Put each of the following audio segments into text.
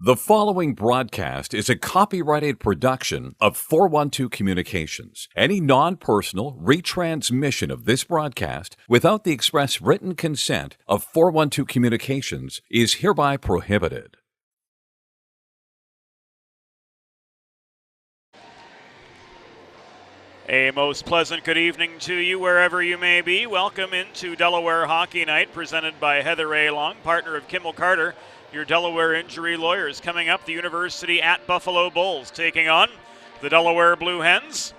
The following broadcast is a copyrighted production of 412 Communications. Any non-personal retransmission of this broadcast without the express written consent of 412 Communications is hereby prohibited. A most pleasant good evening to you wherever you may be. Welcome into Delaware Hockey Night, presented by Heather A. Long, partner of Kimmel Carter, your Delaware injury lawyers. Coming up, the University at Buffalo Bulls taking on the Delaware Blue Hens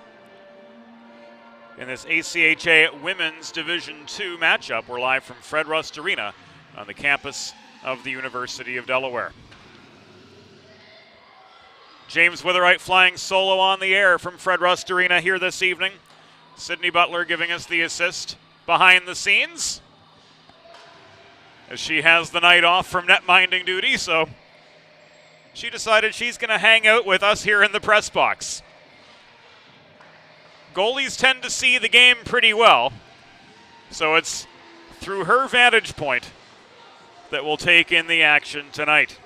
in this ACHA Women's Division II matchup. We're live from Fred Rust Arena on the campus of the University of Delaware. James Witherite flying solo on the air from Fred Rust Arena here this evening. Sydney Butler giving us the assist behind the scenes, as she has the night off from net-minding duty, so she decided she's going to hang out with us here in the press box. Goalies tend to see the game pretty well, so it's through her vantage point that we'll take in the action tonight.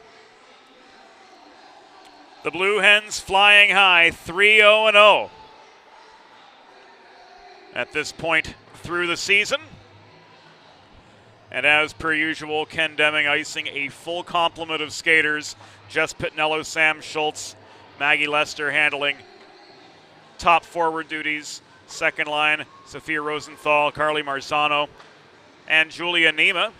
The Blue Hens flying high, 3-0-0 at this point through the season. And as per usual, Ken Deming icing a full complement of skaters. Jess Pitnello, Sam Schultz, Maggie Lester handling top forward duties. Second line, Sophia Rosenthal, Carly Marzano, and Julia Nima.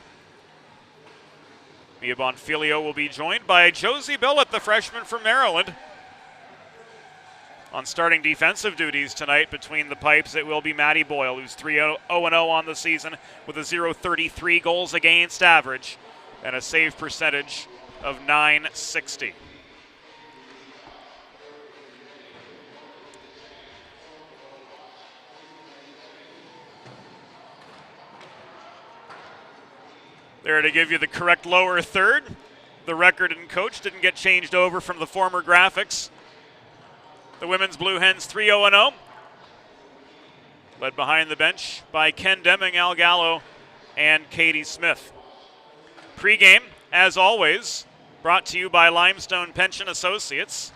Mia Bonfilio will be joined by Josie Billett, the freshman from Maryland. On starting defensive duties tonight between the pipes, it will be Maddie Boyle, who's 3-0-0 on the season with a .033 goals against average and a save percentage of .960. There to give you the correct lower third. The record and coach didn't get changed over from the former graphics. The women's Blue Hens 3-0-0. Led behind the bench by Ken Deming, Al Gallo, and Katie Smith. Pre-game, as always, brought to you by Limestone Pension Associates.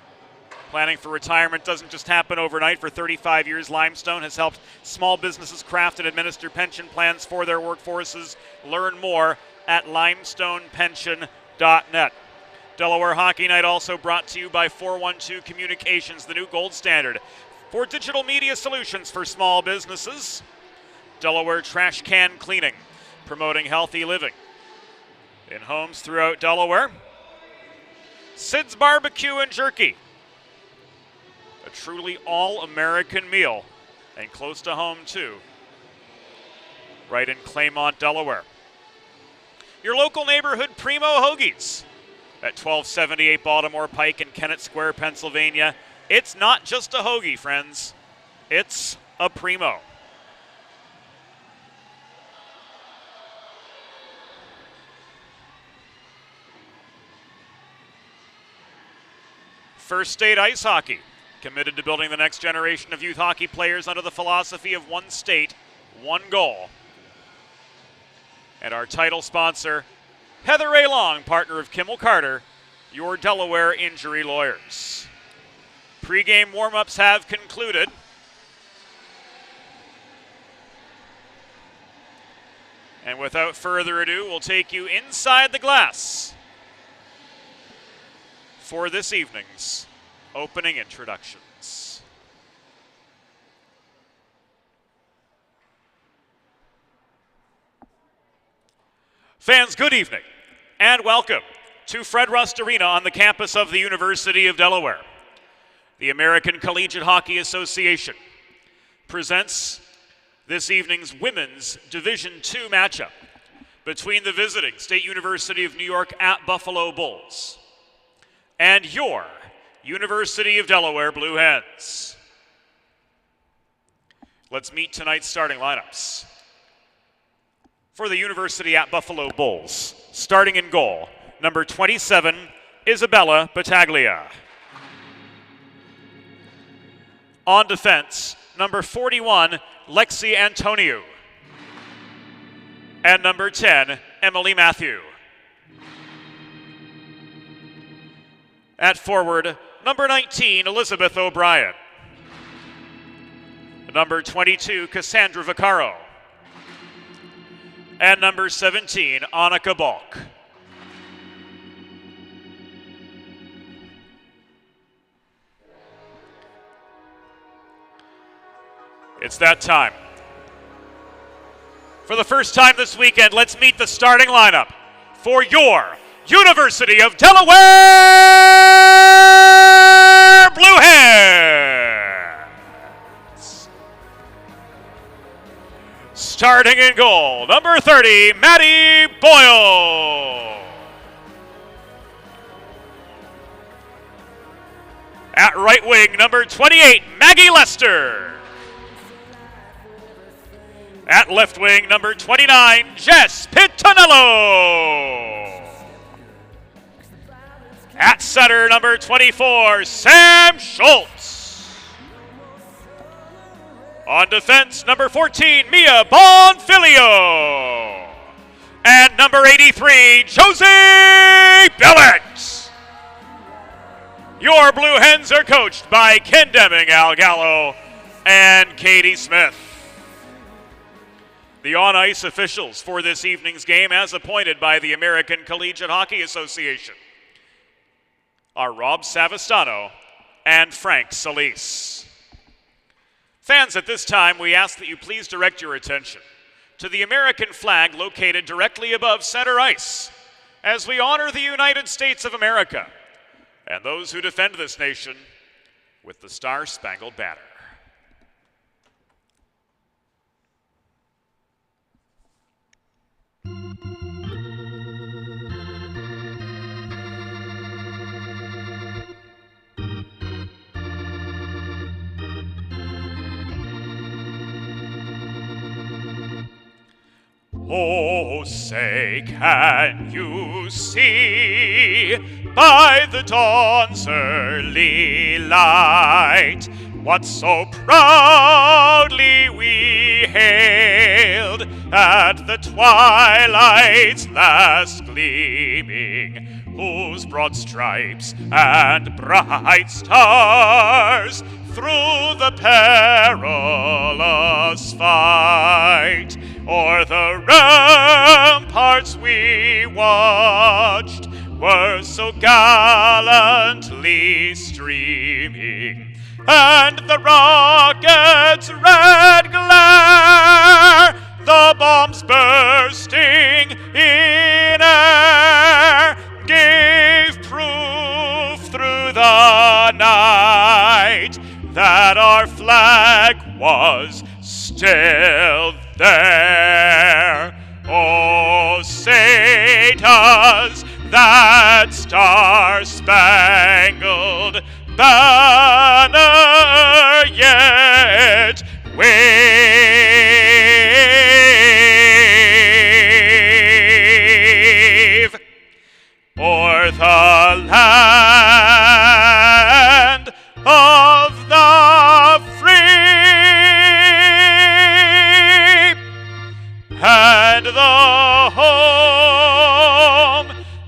Planning for retirement doesn't just happen overnight. For 35 years, Limestone has helped small businesses craft and administer pension plans for their workforces. Learn more at limestonepension.net. Delaware Hockey Night also brought to you by 412 Communications, the new gold standard for digital media solutions for small businesses. Delaware Trash Can Cleaning, promoting healthy living in homes throughout Delaware. Sid's Barbecue and Jerky, a truly all-American meal and close to home too, right in Claymont, Delaware. Your local neighborhood Primo Hoagies at 1278 Baltimore Pike in Kennett Square, Pennsylvania. It's not just a hoagie, friends. It's a Primo. First State Ice Hockey, committed to building the next generation of youth hockey players under the philosophy of one state, one goal. And our title sponsor, Heather A. Long, partner of Kimmel Carter, your Delaware injury lawyers. Pre-game warm-ups have concluded. And without further ado, we'll take you inside the glass for this evening's opening introductions. Fans, good evening and welcome to Fred Rust Arena on the campus of the University of Delaware. The American Collegiate Hockey Association presents this evening's Women's Division II matchup between the visiting State University of New York at Buffalo Bulls and your University of Delaware Blue Hens. Let's meet tonight's starting lineups. For the University at Buffalo Bulls, starting in goal, number 27, Isabella Battaglia. On defense, number 41, Lexi Antoniou. And number 10, Emily Matthew. At forward, number 19, Elizabeth O'Brien. Number 22, Cassandra Vaccaro. And number 17, Annika Balk. It's that time. For the first time this weekend, let's meet the starting lineup for your University of Delaware Blue Hens. Starting in goal, number 30, Maddie Boyle. At right wing, number 28, Maggie Lester. At left wing, number 29, Jess Pittonello. At center, number 24, Sam Schultz. On defense, number 14, Mia Bonfilio. And number 83, Josie Billett. Your Blue Hens are coached by Ken Deming, Al Gallo, and Katie Smith. The on-ice officials for this evening's game, as appointed by the American Collegiate Hockey Association, are Rob Savastano and Frank Solis. Fans, at this time, we ask that you please direct your attention to the American flag located directly above center ice as we honor the United States of America and those who defend this nation with the Star-Spangled Banner. Oh, say, can you see by the dawn's early light what so proudly we hailed at the twilight's last gleaming, whose broad stripes and bright stars through the perilous fight o'er the ramparts we watched were so gallantly streaming, and the rocket's red glare, the bombs bursting in air, gave proof through the night that our flag was still there. Oh, say does that star-spangled banner yet wave o'er the land of the free and the home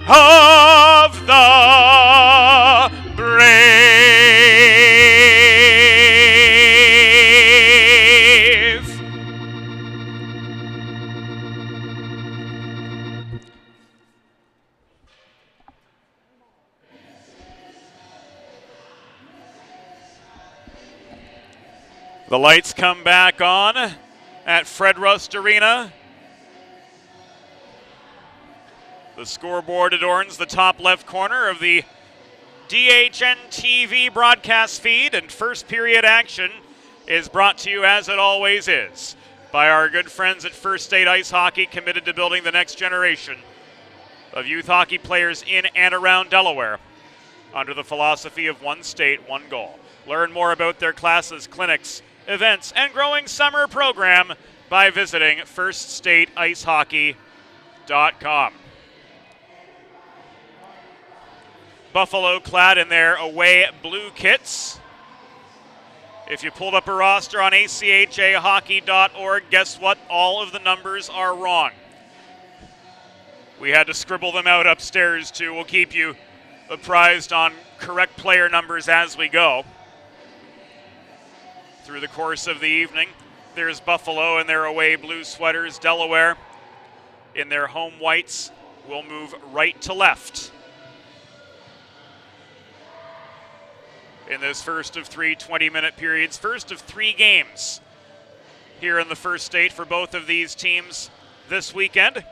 of the brave. The lights come back on at Fred Rust Arena. The scoreboard adorns the top left corner of the DHN TV broadcast feed, and first period action is brought to you, as it always is, by our good friends at First State Ice Hockey, committed to building the next generation of youth hockey players in and around Delaware under the philosophy of one state, one goal. Learn more about their classes, clinics, events, and growing summer program by visiting firststateicehockey.com. Buffalo clad in their away blue kits. If you pulled up a roster on achahockey.org, guess what? All of the numbers are wrong. We had to scribble them out upstairs too. We'll keep you apprised on correct player numbers as we go through the course of the evening. There's Buffalo in their away blue sweaters. Delaware in their home whites will move right to left in this first of three 20-minute periods. First of three games here in the first state for both of these teams this weekend.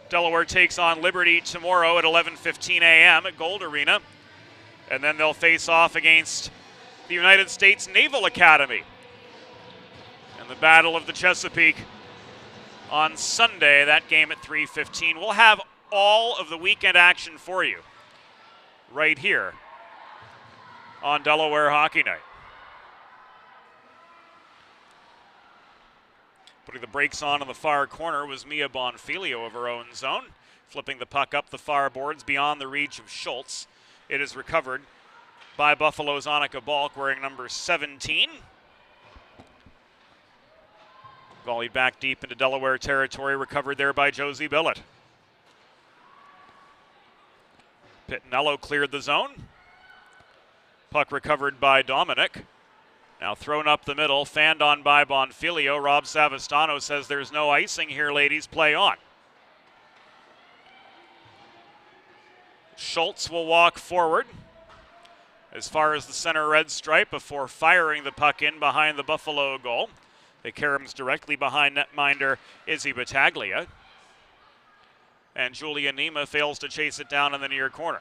Delaware takes on Liberty tomorrow at 11:15 a.m. at Gold Arena. And then they'll face off against the United States Naval Academy in the Battle of the Chesapeake on Sunday. That game at 3:15. We'll have all of the weekend action for you right here on Delaware Hockey Night. Putting the brakes on in the far corner was Mia Bonfilio of her own zone, flipping the puck up the far boards beyond the reach of Schultz. It is recovered by Buffalo's Annika Balk wearing number 17. Volleyed back deep into Delaware territory, recovered there by Josie Billett. Pittinello cleared the zone. Puck recovered by Dominic. Now thrown up the middle, fanned on by Bonfilio. Rob Savastano says there's no icing here, ladies, play on. Schultz will walk forward as far as the center red stripe before firing the puck in behind the Buffalo goal. The caroms directly behind netminder Izzy Battaglia. And Julia Nima fails to chase it down in the near corner.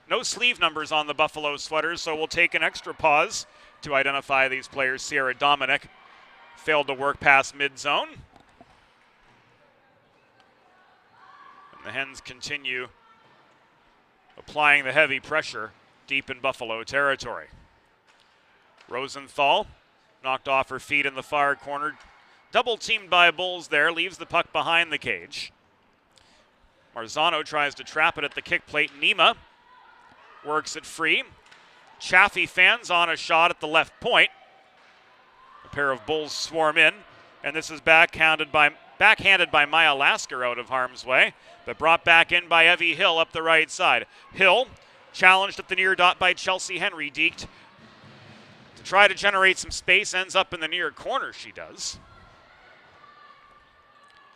No sleeve numbers on the Buffalo sweaters, so we'll take an extra pause to identify these players. Sierra Dominic failed to work past mid-zone. And the Hens continue applying the heavy pressure deep in Buffalo territory. Rosenthal knocked off her feet in the far corner. Double teamed by Bulls there, leaves the puck behind the cage. Marzano tries to trap it at the kick plate. Nima works it free. Chaffee fans on a shot at the left point. A pair of Bulls swarm in, and this is backhanded by Maya Lasker out of harm's way, but brought back in by Evie Hill up the right side. Hill challenged at the near dot by Chelsea Henry. Deked to try to generate some space, ends up in the near corner, she does.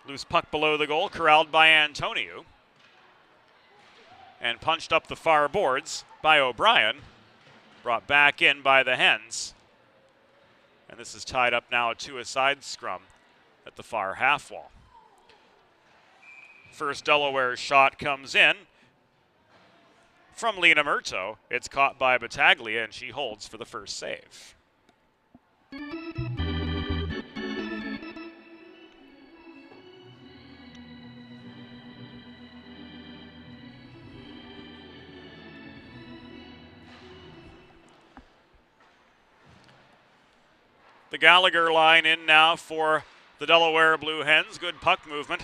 Loose puck below the goal, corralled by Antonio. And punched up the far boards by O'Brien. Brought back in by the Hens. And this is tied up now to a side scrum at the far half wall. First Delaware shot comes in from Lena Murto. It's caught by Battaglia, and she holds for the first save. The Gallagher line in now for the Delaware Blue Hens. Good puck movement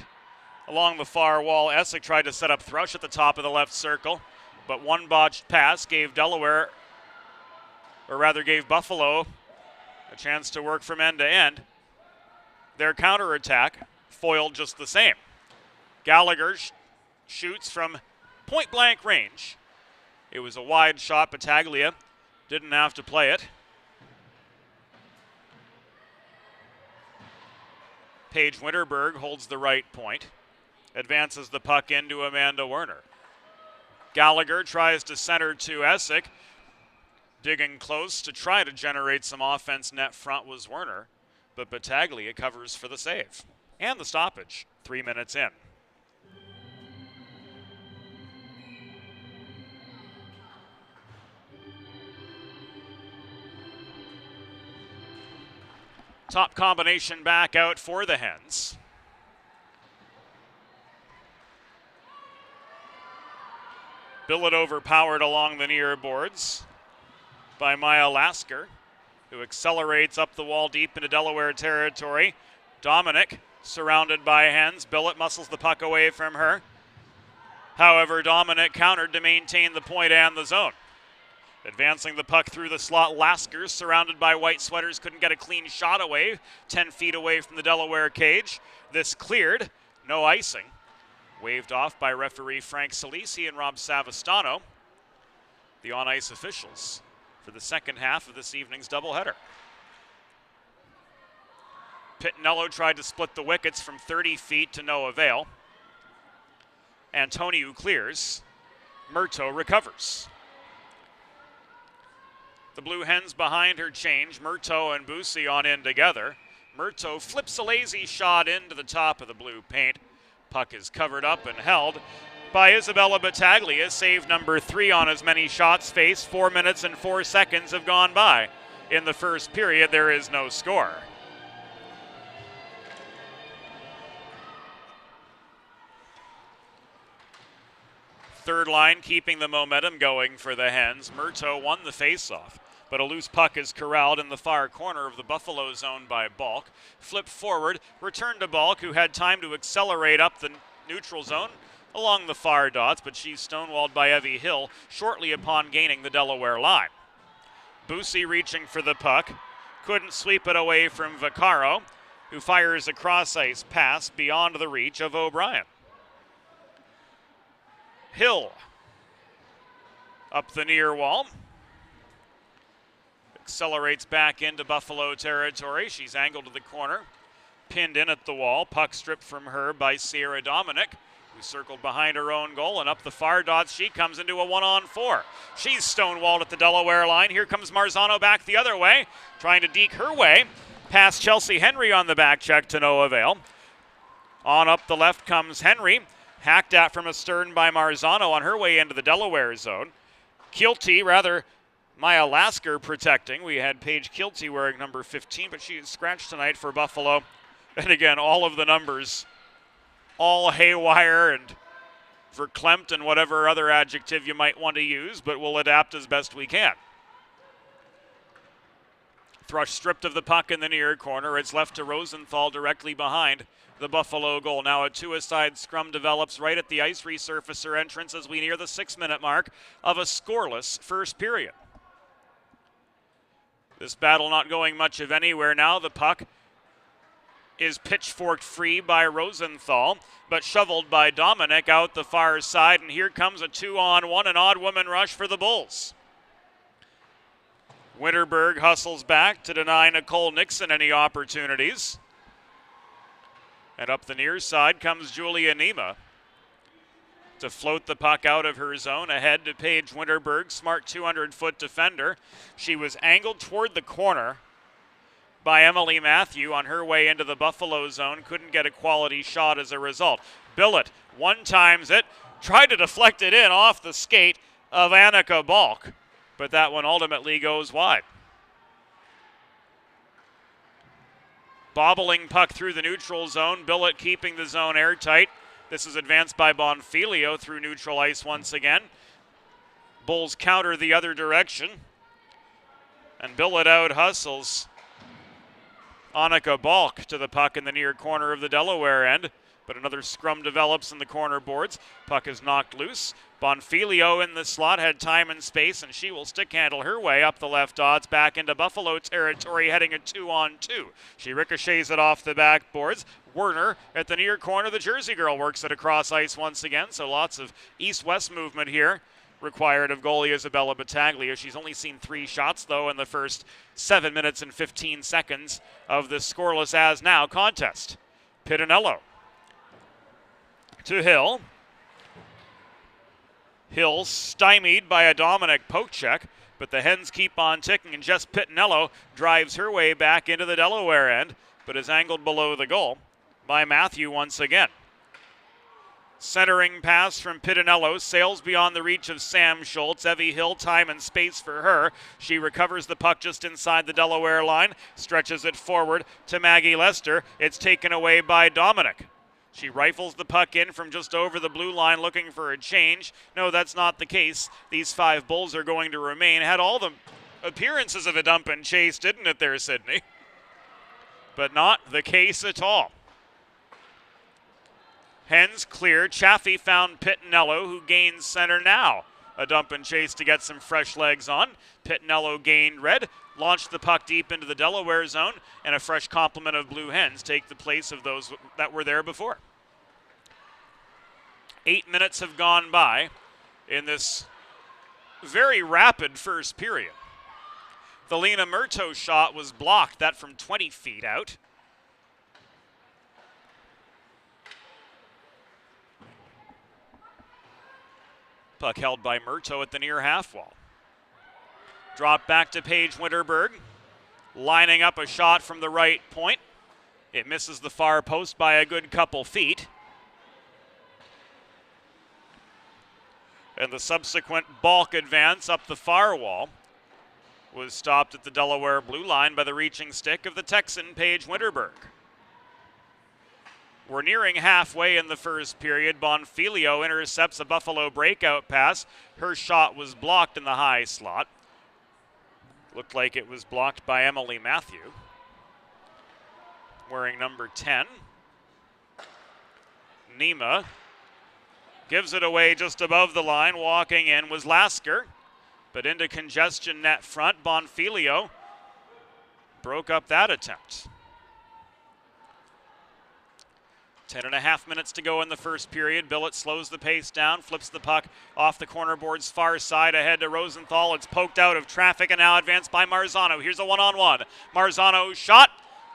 along the far wall. Essick tried to set up Thrush at the top of the left circle, but one botched pass gave Buffalo a chance to work from end to end. Their counterattack foiled just the same. Gallagher shoots from point-blank range. It was a wide shot. Battaglia didn't have to play it. Paige Winterberg holds the right point, advances the puck into Amanda Werner. Gallagher tries to center to Essick. Digging close to try to generate some offense net front was Werner, but Battaglia covers for the save. And the stoppage, 3 minutes in. Top combination back out for the Hens. Billett overpowered along the near boards by Maya Lasker, who accelerates up the wall deep into Delaware territory. Dominic surrounded by Hens. Billett muscles the puck away from her. However, Dominic countered to maintain the point and the zone. Advancing the puck through the slot, Lasker, surrounded by white sweaters, couldn't get a clean shot away, 10 feet away from the Delaware cage. This cleared, no icing. Waved off by referee Frank Salisi and Rob Savastano, the on-ice officials, for the second half of this evening's doubleheader. Pittinello tried to split the wickets from 30 feet to no avail. Antoniou clears. Murto recovers. The Blue Hens behind her change. Murto and Bussi on in together. Murto flips a lazy shot into the top of the blue paint. Puck is covered up and held by Isabella Battaglia. Save number 3 on as many shots faced. 4 minutes and 4 seconds have gone by. In the first period, there is no score. Third line keeping the momentum going for the Hens. Murto won the faceoff, but a loose puck is corralled in the far corner of the Buffalo zone by Balk. Flip forward, return to Balk, who had time to accelerate up the neutral zone along the far dots, but she's stonewalled by Evie Hill shortly upon gaining the Delaware line. Bussi reaching for the puck, couldn't sweep it away from Vaccaro, who fires a cross-ice pass beyond the reach of O'Brien. Hill up the near wall. Accelerates back into Buffalo territory. She's angled to the corner. Pinned in at the wall. Puck stripped from her by Sierra Dominic, who circled behind her own goal. And up the far dots she comes into a 1-on-4. She's stonewalled at the Delaware line. Here comes Marzano back the other way, trying to deke her way. Past Chelsea Henry on the back check to no avail. On up the left comes Henry. Hacked at from astern by Marzano on her way into the Delaware zone. Maya Lasker protecting. We had Paige Kilty wearing number 15, but she is scratched tonight for Buffalo. And again, all of the numbers, all haywire and verklempt and whatever other adjective you might want to use, but we'll adapt as best we can. Thrush stripped of the puck in the near corner. It's left to Rosenthal directly behind the Buffalo goal. Now a two-a-side scrum develops right at the ice resurfacer entrance as we near the 6-minute mark of a scoreless first period. This battle not going much of anywhere now. The puck is pitchforked free by Rosenthal, but shoveled by Dominic out the far side, and here comes a 2-on-1, an odd woman rush for the Bulls. Winterberg hustles back to deny Nicole Nixon any opportunities. And up the near side comes Julia Nima to float the puck out of her zone ahead to Paige Winterberg, smart 200-foot defender. She was angled toward the corner by Emily Matthew on her way into the Buffalo zone. Couldn't get a quality shot as a result. Billett one-times it, tried to deflect it in off the skate of Annika Balk, but that one ultimately goes wide. Bobbling puck through the neutral zone. Billett keeping the zone airtight. This is advanced by Bonfilio through neutral ice once again. Bulls counter the other direction. And Billett out hustles Annika Balk to the puck in the near corner of the Delaware end. But another scrum develops in the corner boards. Puck is knocked loose. Bonfilio in the slot had time and space, and she will stick handle her way up the left dots back into Buffalo territory, heading a 2-on-2. She ricochets it off the backboards. Werner at the near corner. The Jersey girl works it across ice once again, so lots of east-west movement here required of goalie Isabella Battaglia. She's only seen 3 shots, though, in the first 7 minutes and 15 seconds of this scoreless as-now contest. Pittinello to Hill. Hill stymied by a Dominic poke check, but the Hens keep on ticking, and Jess Pittinello drives her way back into the Delaware end, but is angled below the goal by Matthew once again. Centering pass from Pittinello sails beyond the reach of Sam Schultz. Evie Hill, time and space for her. She recovers the puck just inside the Delaware line, stretches it forward to Maggie Lester. It's taken away by Dominic. She rifles the puck in from just over the blue line looking for a change. No, that's not the case. These 5 Bulls are going to remain. Had all the appearances of a dump and chase, didn't it there, Sydney? But not the case at all. Hens clear. Chaffee found Pittinello, who gains center now. A dump and chase to get some fresh legs on. Pittinello gained red, launched the puck deep into the Delaware zone, and a fresh complement of Blue Hens take the place of those that were there before. 8 minutes have gone by in this very rapid first period. The Lena Murto shot was blocked, that from 20 feet out. Puck held by Murto at the near half wall. Drop back to Paige Winterberg, lining up a shot from the right point. It misses the far post by a good couple feet. And the subsequent balk advance up the far wall was stopped at the Delaware blue line by the reaching stick of the Texan Paige Winterberg. We're nearing halfway in the first period. Bonfilio intercepts a Buffalo breakout pass. Her shot was blocked in the high slot. Looked like it was blocked by Emily Matthew, wearing number 10. Nima gives it away just above the line. Walking in was Lasker, but into congestion net front. Bonfilio broke up that attempt. 10.5 minutes to go in the first period. Billett slows the pace down, flips the puck off the corner board's far side ahead to Rosenthal. It's poked out of traffic and now advanced by Marzano. Here's a one-on-one. Marzano shot,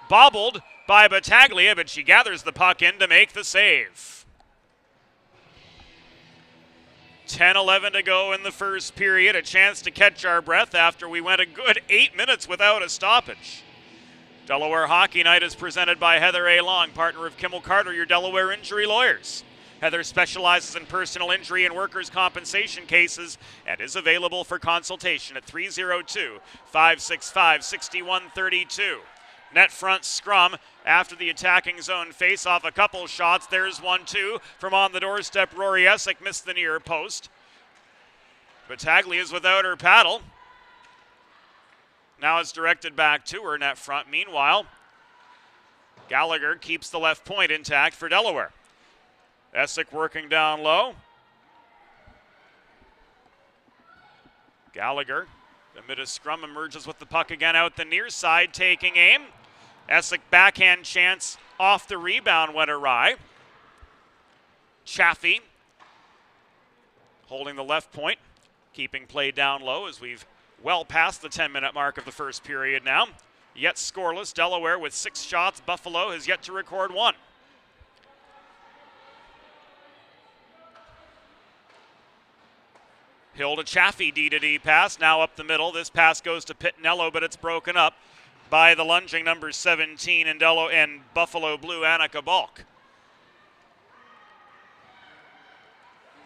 bobbled by Battaglia, but she gathers the puck in to make the save. 10-11 to go in the first period. A chance to catch our breath after we went a good 8 minutes without a stoppage. Delaware Hockey Night is presented by Heather A. Long, partner of Kimmel Carter, your Delaware injury lawyers. Heather specializes in personal injury and workers' compensation cases and is available for consultation at 302-565-6132. Net front scrum after the attacking zone face-off. A couple shots. There's 1-2 from on the doorstep. Rory Essick missed the near post. Battaglia is without her paddle. Now it's directed back to her net front. Meanwhile, Gallagher keeps the left point intact for Delaware. Essick working down low. Gallagher, amid a scrum, emerges with the puck again out the near side, taking aim. Essick backhand chance off the rebound went awry. Chaffee holding the left point, keeping play down low as we've well past the 10-minute mark of the first period now. Yet scoreless. Delaware with 6 shots. Buffalo has yet to record 1. Hill to Chaffee, D-to-D pass. Now up the middle. This pass goes to Pittinello, but it's broken up by the lunging number 17 in Buffalo Blue, Annika Balk.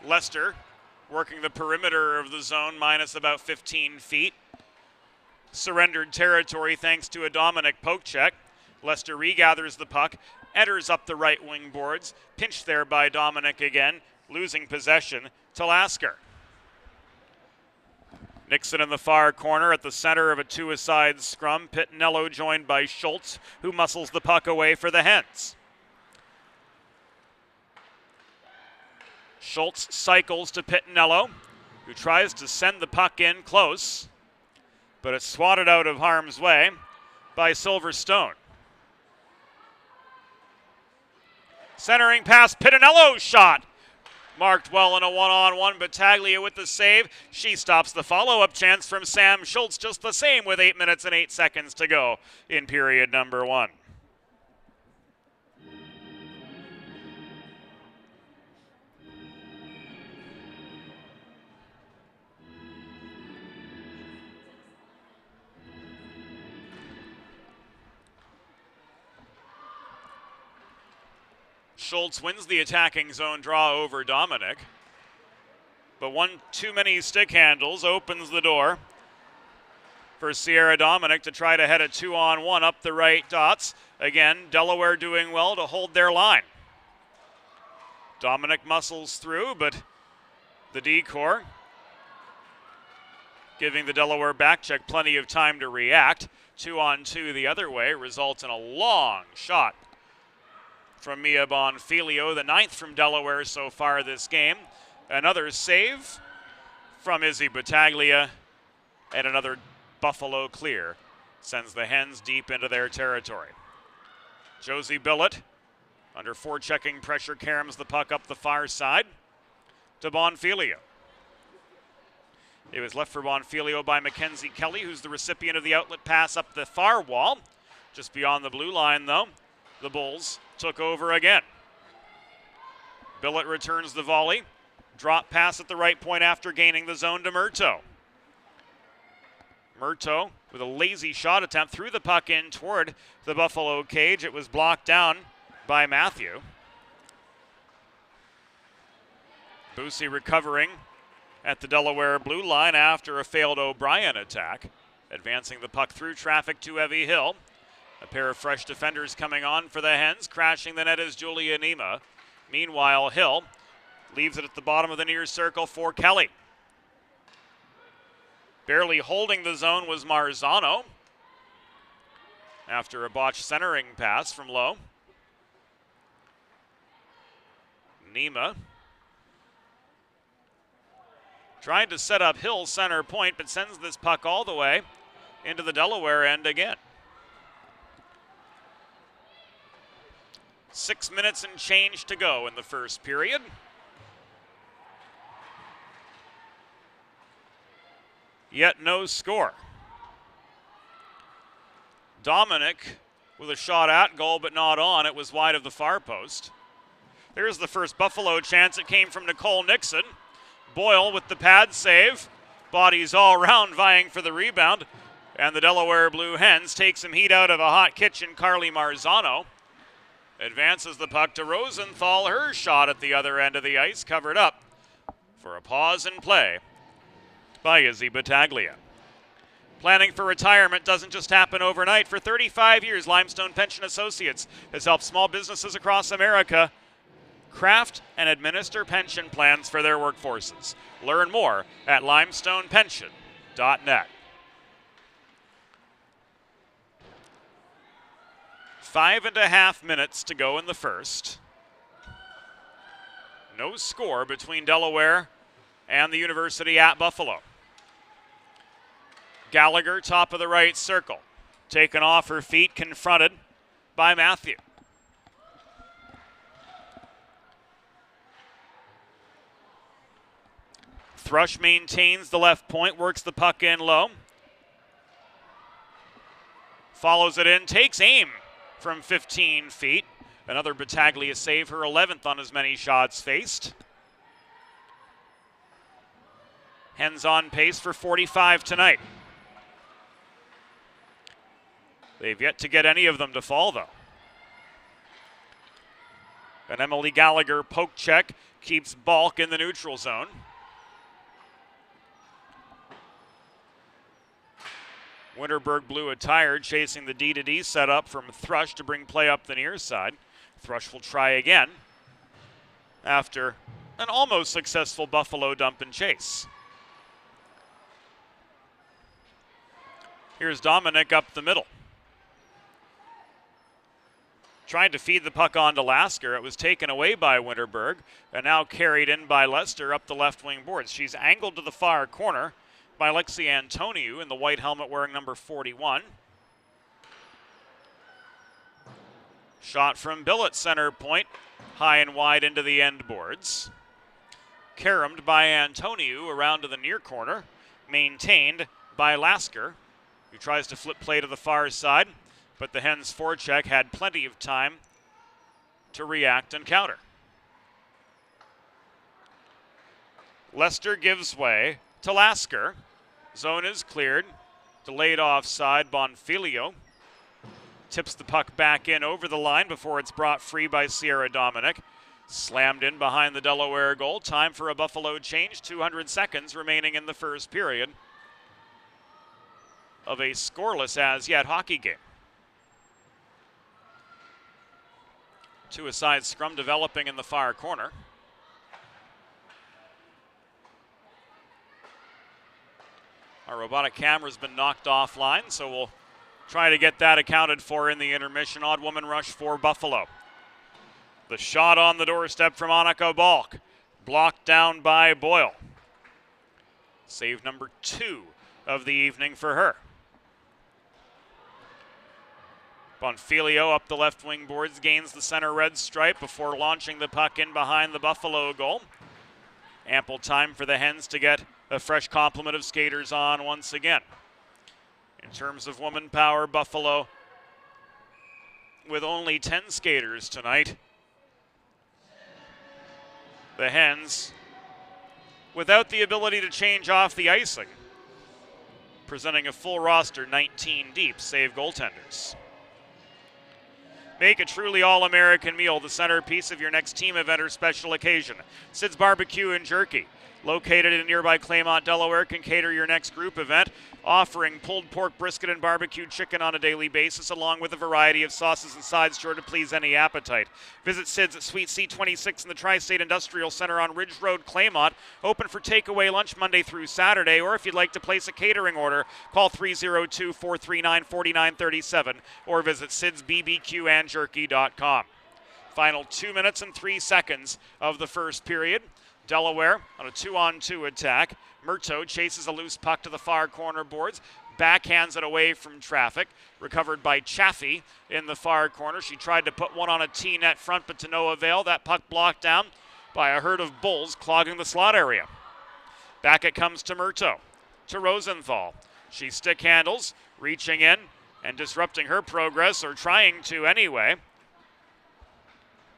Lester working the perimeter of the zone, minus about 15 feet. Surrendered territory thanks to a Dominic poke check. Lester regathers the puck, enters up the right wing boards, pinched there by Dominic again, losing possession to Lasker. Nixon in the far corner at the center of a two-a-side scrum. Pittinello joined by Schultz, who muscles the puck away for the Hens. Schultz cycles to Pittinello, who tries to send the puck in close, but it's swatted out of harm's way by Silverstone. Centering pass, Pittinello shot. Marked well in a one-on-one. Battaglia with the save. She stops the follow-up chance from Sam Schultz, just the same with 8 minutes and 8 seconds to go in period number 1. Schultz wins the attacking zone draw over Dominic, but one too many stick handles opens the door for Sierra Dominic to try to head a 2-on-1 up the right dots. Again, Delaware doing well to hold their line. Dominic muscles through, but the D-corps giving the Delaware back check plenty of time to react. 2-on-2 the other way results in a long shot from Mia Bonfilio, the 9th from Delaware so far this game. Another save from Izzy Battaglia, and another Buffalo clear sends the Hens deep into their territory. Josie Billett, under forechecking pressure, caroms the puck up the far side. to Bonfilio. It was left for Bonfilio by Mackenzie Kelly, who's the recipient of the outlet pass up the far wall. Just beyond the blue line, though, the Bulls took over again. Billett returns the volley. Drop pass at the right point after gaining the zone to Murto. Murto with a lazy shot attempt threw the puck in toward the Buffalo cage. It was blocked down by Matthew. Busey recovering at the Delaware blue line after a failed O'Brien attack. Advancing the puck through traffic to Evie Hill. A pair of fresh defenders coming on for the Hens. Crashing the net is Julia Nima. Meanwhile, Hill leaves it at the bottom of the near circle for Kelly. Barely holding the zone was Marzano after a botched centering pass from Lowe. Nima tried to set up Hill center point, but sends this puck all the way into the Delaware end again. 6 minutes and change to go in the first period. Yet no score. Dominic with a shot at goal, but not on. It was wide of the far post. There's the first Buffalo chance. It came from Nicole Nixon. Boyle with the pad save. Bodies all around vying for the rebound. And the Delaware Blue Hens take some heat out of a hot kitchen. Carly Marzano advances the puck to Rosenthal. Her shot at the other end of the ice covered up for a pause in play by Izzy Battaglia. Planning for retirement doesn't just happen overnight. For 35 years, Limestone Pension Associates has helped small businesses across America craft and administer pension plans for their workforces. Learn more at limestonepension.net. 5.5 minutes to go in the first. No score between Delaware and the University at Buffalo. Gallagher, top of the right circle. Taken off her feet, confronted by Matthew. Thrush maintains the left point, works the puck in low. Follows it in, takes aim from 15 feet. Another Battaglia save, her 11th on as many shots faced. Hens on pace for 45 tonight. They've yet to get any of them to fall, though. And Emily Gallagher poke check keeps Balk in the neutral zone. Winterberg blue attired, chasing the D-to-D setup from Thrush to bring play up the near side. Thrush will try again after an almost successful Buffalo dump and chase. Here's Dominic up the middle. Trying to feed the puck on to Lasker. It was taken away by Winterberg and now carried in by Lester up the left wing boards. She's angled to the far corner by Lexi Antoniou in the white helmet wearing number 41. Shot from Billett center point, high and wide into the end boards. Caromed by Antoniou around to the near corner, maintained by Lasker, who tries to flip play to the far side, but the Hens forecheck had plenty of time to react and counter. Lester gives way to Lasker. Zone is cleared. Delayed offside. Bonfilio tips the puck back in over the line before it's brought free by Sierra Dominic. Slammed in behind the Delaware goal. Time for a Buffalo change. 200 seconds remaining in the first period of a scoreless as yet hockey game. Two-a-side scrum developing in the far corner. Our robotic camera's been knocked offline, so we'll try to get that accounted for in the intermission. Odd woman rush for Buffalo. The shot on the doorstep from Annika Balk. Blocked down by Boyle. Save number 2 of the evening for her. Bonfilio up the left wing boards, gains the center red stripe before launching the puck in behind the Buffalo goal. Ample time for the Hens to get a fresh complement of skaters on once again. In terms of woman power, Buffalo with only 10 skaters tonight. The Hens without the ability to change off the icing, presenting a full roster 19 deep, save goaltenders. Make a truly all-American meal the centerpiece of your next team event or special occasion. Sid's Barbecue and Jerky, located in nearby Claymont, Delaware, can cater your next group event, offering pulled pork, brisket, and barbecued chicken on a daily basis, along with a variety of sauces and sides sure to please any appetite. Visit Sid's at Suite C26 in the Tri-State Industrial Center on Ridge Road, Claymont. Open for takeaway lunch Monday through Saturday, or if you'd like to place a catering order, call 302-439-4937 or visit sidsbbqandjerky.com. Final 2 minutes and 3 seconds of the first period. Delaware on a 2-on-2 attack. Murto chases a loose puck to the far corner boards, backhands it away from traffic, recovered by Chaffee in the far corner. She tried to put one on a T-net front, but to no avail. That puck blocked down by a herd of bulls clogging the slot area. Back it comes to Murto, to Rosenthal. She stick handles, reaching in and disrupting her progress, or trying to anyway,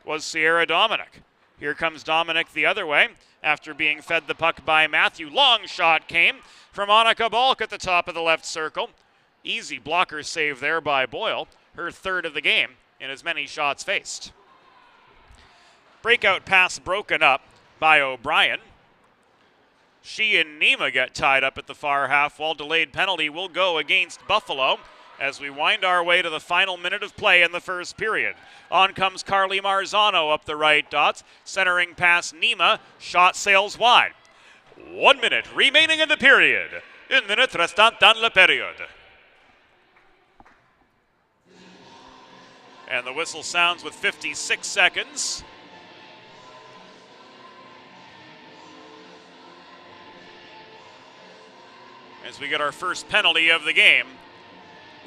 was Sierra Dominic. Here comes Dominic the other way after being fed the puck by Matthew. Long shot came from Annika Balk at the top of the left circle. Easy blocker save there by Boyle, her third of the game in as many shots faced. Breakout pass broken up by O'Brien. She and Nema get tied up at the far half wall. Delayed penalty will go against Buffalo as we wind our way to the final minute of play in the first period. On comes Carly Marzano up the right dots, centering past Nema, shot sails wide. 1 minute remaining in the period. Une minute restant dans la période. And the whistle sounds with 56 seconds. As we get our first penalty of the game,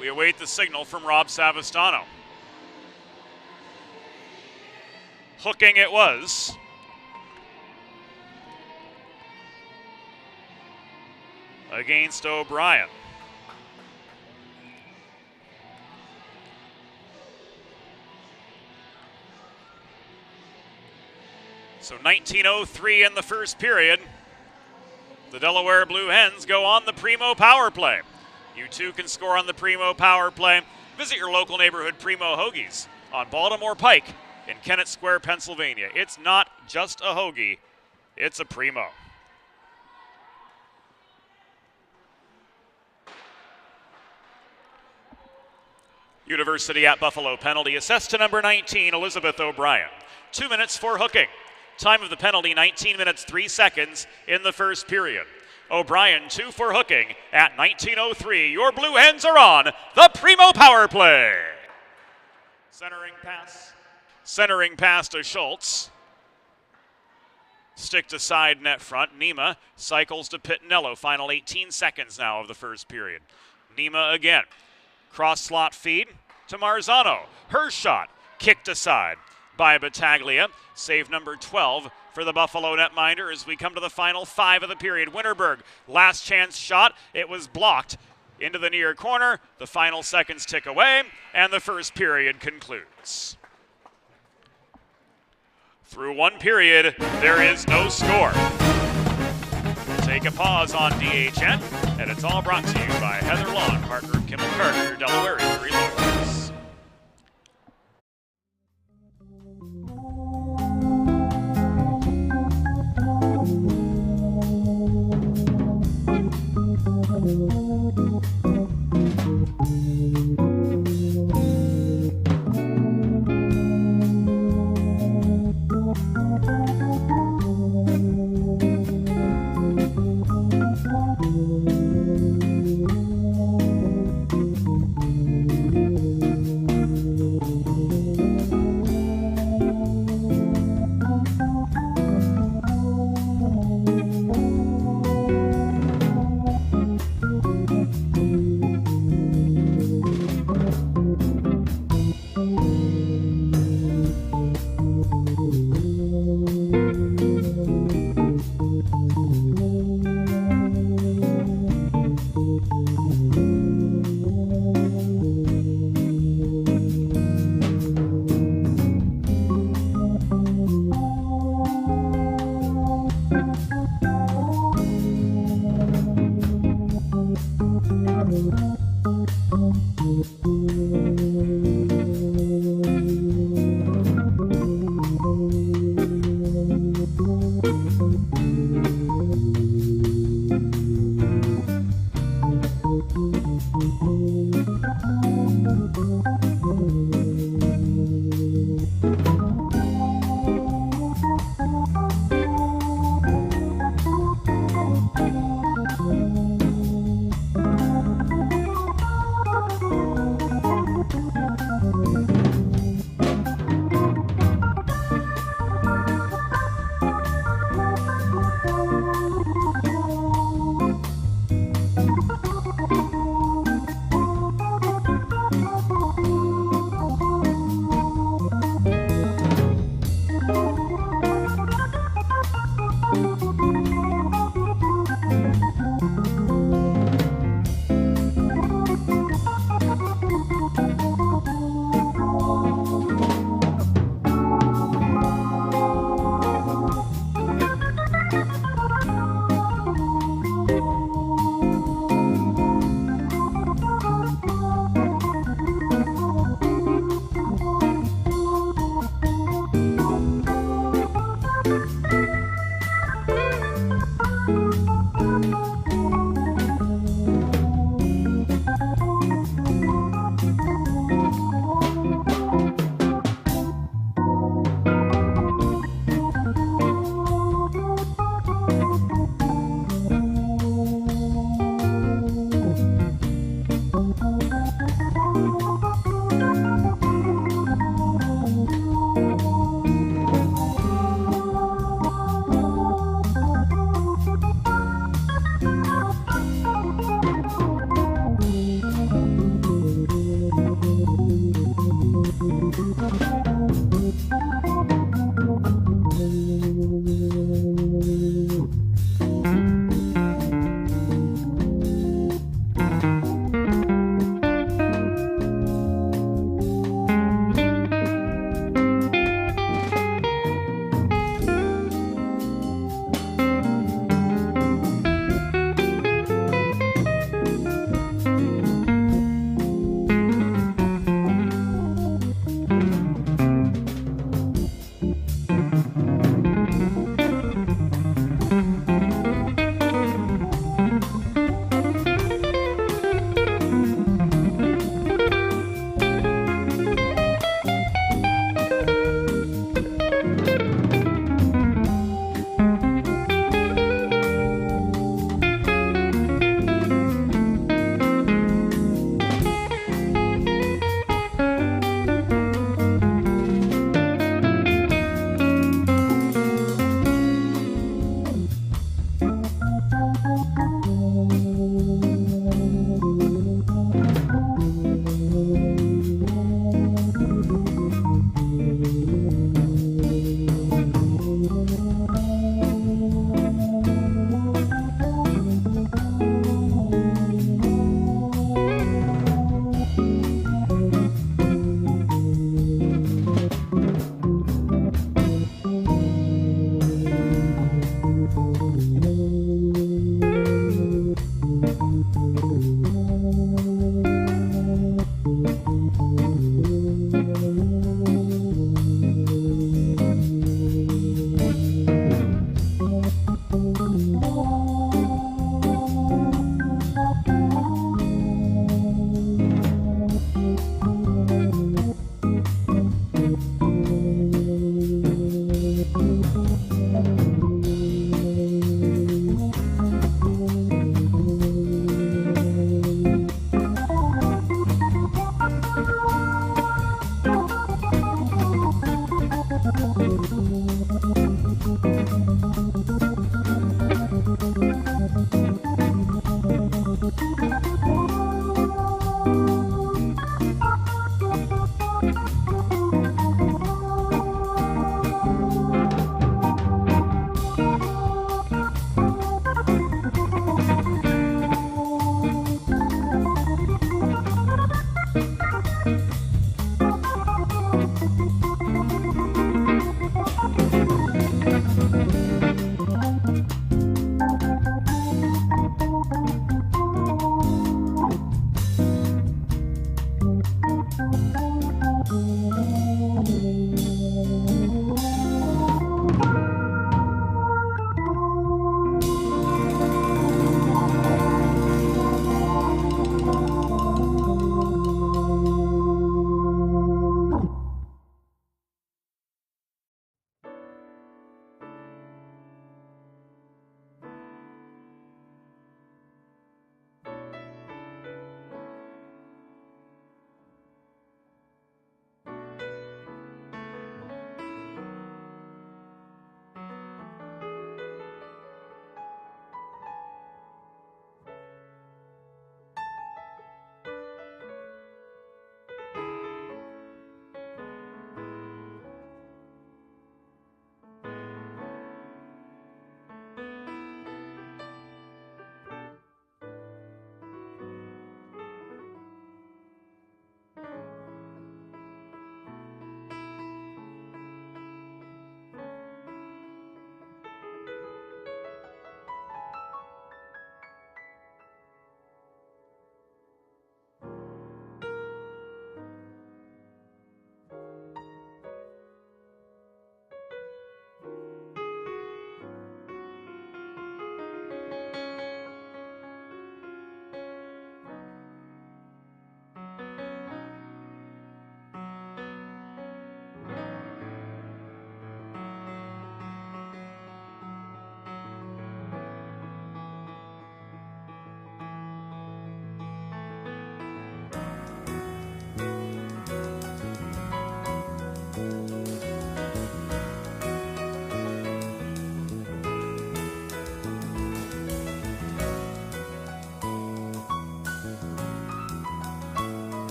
we await the signal from Rob Savastano. Hooking it was. Against O'Brien. So 19:03 in the first period. The Delaware Blue Hens go on the Primo power play. You too can score on the Primo power play. Visit your local neighborhood Primo Hoagies on Baltimore Pike in Kennett Square, Pennsylvania. It's not just a hoagie, it's a Primo. University at Buffalo penalty assessed to number 19, Elizabeth O'Brien. 2 minutes for hooking. Time of the penalty, 19 minutes, 3 seconds in the first period. O'Brien, 2 for hooking at 19:03. Your Blue Hens are on the Primo power play. Centering pass to Schultz. Stick to side net front. Nema cycles to Pittinello. Final 18 seconds now of the first period. Nema again. Cross slot feed to Marzano. Her shot kicked aside by Battaglia. Save number 12 for the Buffalo netminder as we come to the final 5 of the period. Winterberg, last chance shot. It was blocked into the near corner. The final seconds tick away, and the first period concludes. Through one period, there is no score. We'll take a pause on DHN, and it's all brought to you by Heather Lawn, partner of Kimmel Carter, Delaware Injury Lawyers.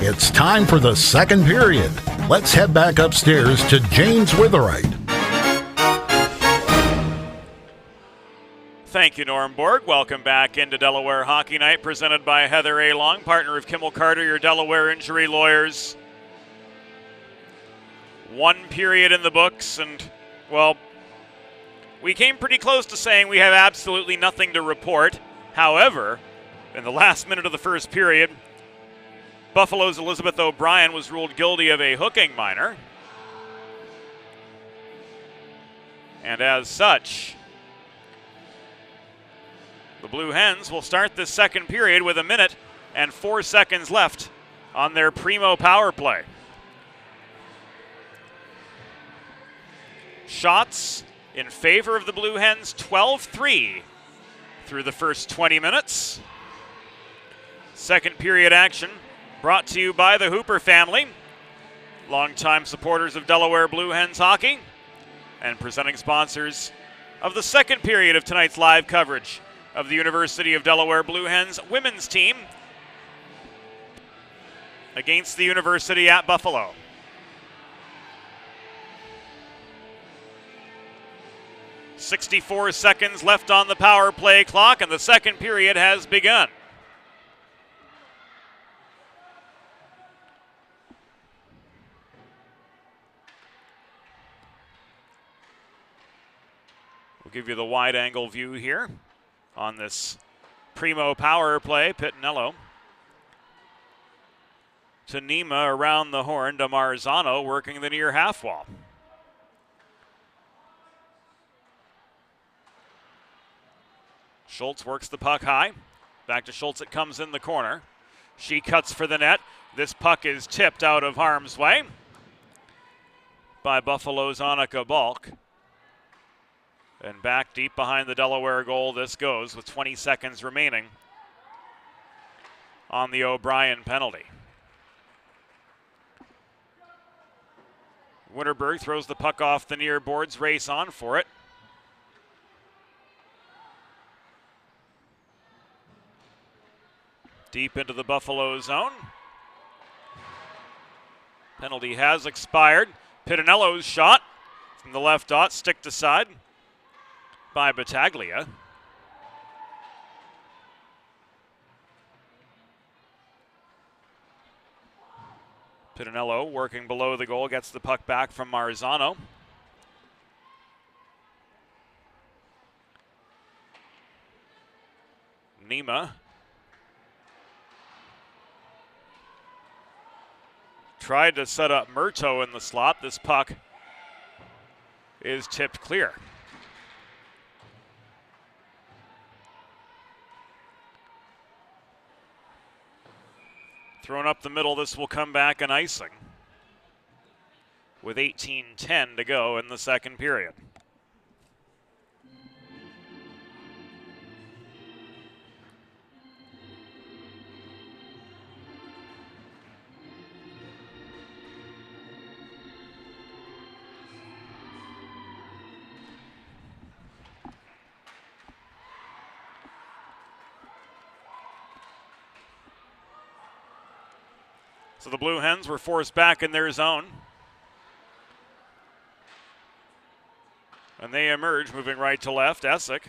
It's time for the second period. Let's head back upstairs to James Witherite. Thank you, Norm Borg. Welcome back into Delaware Hockey Night, presented by Heather A. Long, partner of Kimmel Carter, your Delaware injury lawyers. One period in the books, and, well, we came pretty close to saying we have absolutely nothing to report. However, in the last minute of the first period, Buffalo's Elizabeth O'Brien was ruled guilty of a hooking minor. And as such, the Blue Hens will start this second period with 1 minute and 4 seconds left on their primo power play. Shots in favor of the Blue Hens, 12-3 through the first 20 minutes. Second period action brought to you by the Hooper family, longtime supporters of Delaware Blue Hens hockey, and presenting sponsors of the second period of tonight's live coverage of the University of Delaware Blue Hens women's team against the University at Buffalo. .64 seconds left on the power play clock, and the second period has begun. We'll give you the wide-angle view here on this Primo power play, Pittinello. To Nima around the horn to Marzano, working the near half wall. Schultz works the puck high. Back to Schultz, it comes in the corner. She cuts for the net. This puck is tipped out of harm's way by Buffalo's Annika Balk. And back deep behind the Delaware goal this goes with 20 seconds remaining on the O'Brien penalty. Winterberg throws the puck off the near boards, race on for it. Deep into the Buffalo zone. Penalty has expired. Pittinello's shot from the left dot, sticked aside by Battaglia. Pittinello working below the goal, gets the puck back from Marzano. Nima tried to set up Murto in the slot. This puck is tipped clear. Thrown up the middle, this will come back an icing with 18:10 to go in the second period. So the Blue Hens were forced back in their zone. And they emerge, moving right to left. Essick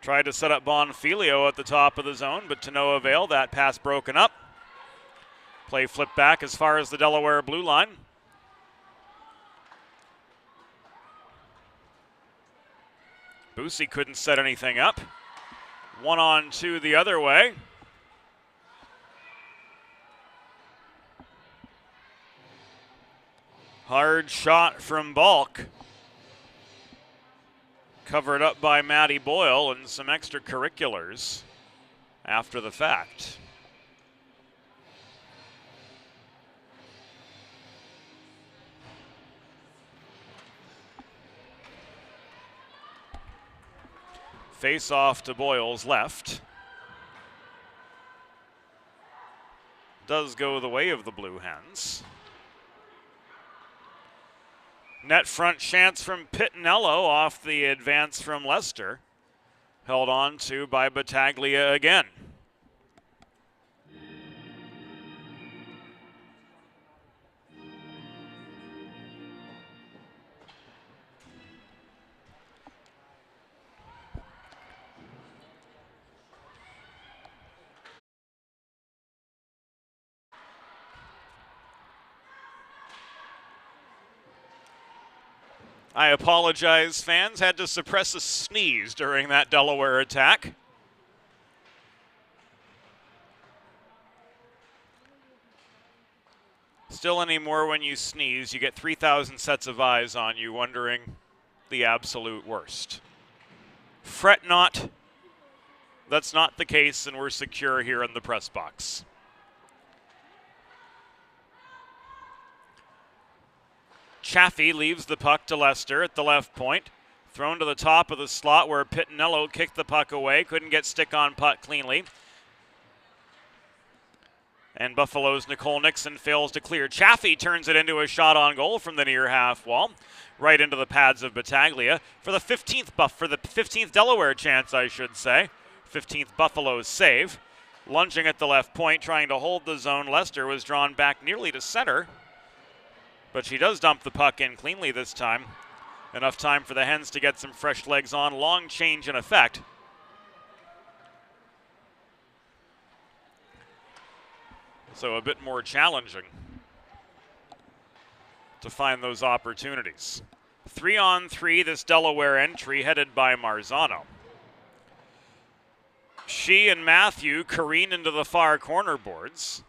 tried to set up Bonfilio at the top of the zone, but to no avail. That pass broken up. Play flipped back as far as the Delaware blue line. Busey couldn't set anything up. 1-on-2 the other way. Hard shot from Balk. Covered up by Matty Boyle and some extracurriculars after the fact. Face off to Boyle's left. Does go the way of the Blue Hens. Net front chance from Pittinello off the advance from Lester. Held on to by Battaglia again. I apologize, fans. Had to suppress a sneeze during that Delaware attack. Still anymore, when you sneeze, you get 3,000 sets of eyes on you wondering the absolute worst. Fret not. That's not the case, and we're secure here in the press box. Chaffee leaves the puck to Lester at the left point. Thrown to the top of the slot where Pittinello kicked the puck away. Couldn't get stick on puck cleanly. And Buffalo's Nicole Nixon fails to clear. Chaffee turns it into a shot on goal from the near half wall. Right into the pads of Battaglia for the 15th Delaware chance, I should say. 15th Buffalo's save. Lunging at the left point, trying to hold the zone. Lester was drawn back nearly to center. But she does dump the puck in cleanly this time. Enough time for the Hens to get some fresh legs on. Long change in effect. So a bit more challenging to find those opportunities. 3-on-3, this Delaware entry headed by Marzano. She and Matthew careen into the far corner boards.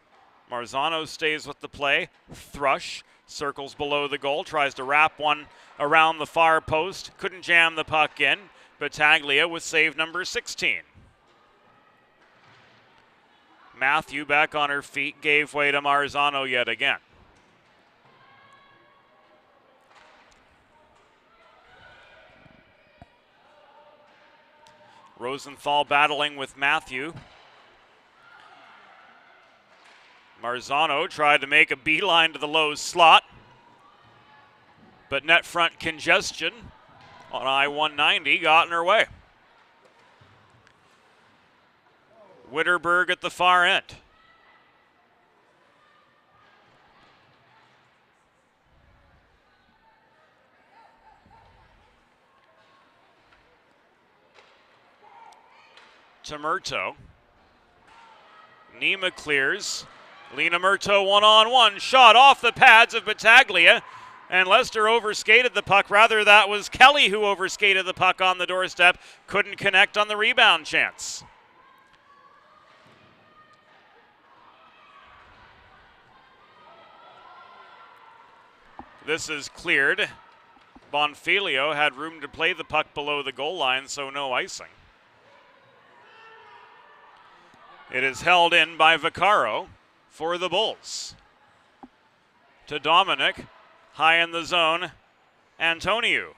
Marzano stays with the play. Thrush circles below the goal, tries to wrap one around the far post. Couldn't jam the puck in. Battaglia with save number 16. Matthew back on her feet, gave way to Marzano yet again. Rosenthal battling with Matthew. Marzano tried to make a beeline to the low slot, but net front congestion on I-190 got in her way. Witterberg at the far end. To Murto. Nima clears. Lena Murto one-on-one. Shot off the pads of Battaglia. And Lester overskated the puck. Rather, that was Kelly who overskated the puck on the doorstep. Couldn't connect on the rebound chance. This is cleared. Bonfilio had room to play the puck below the goal line, so no icing. It is held in by Vaccaro for the Bulls. To Dominic, high in the zone, Antoniou.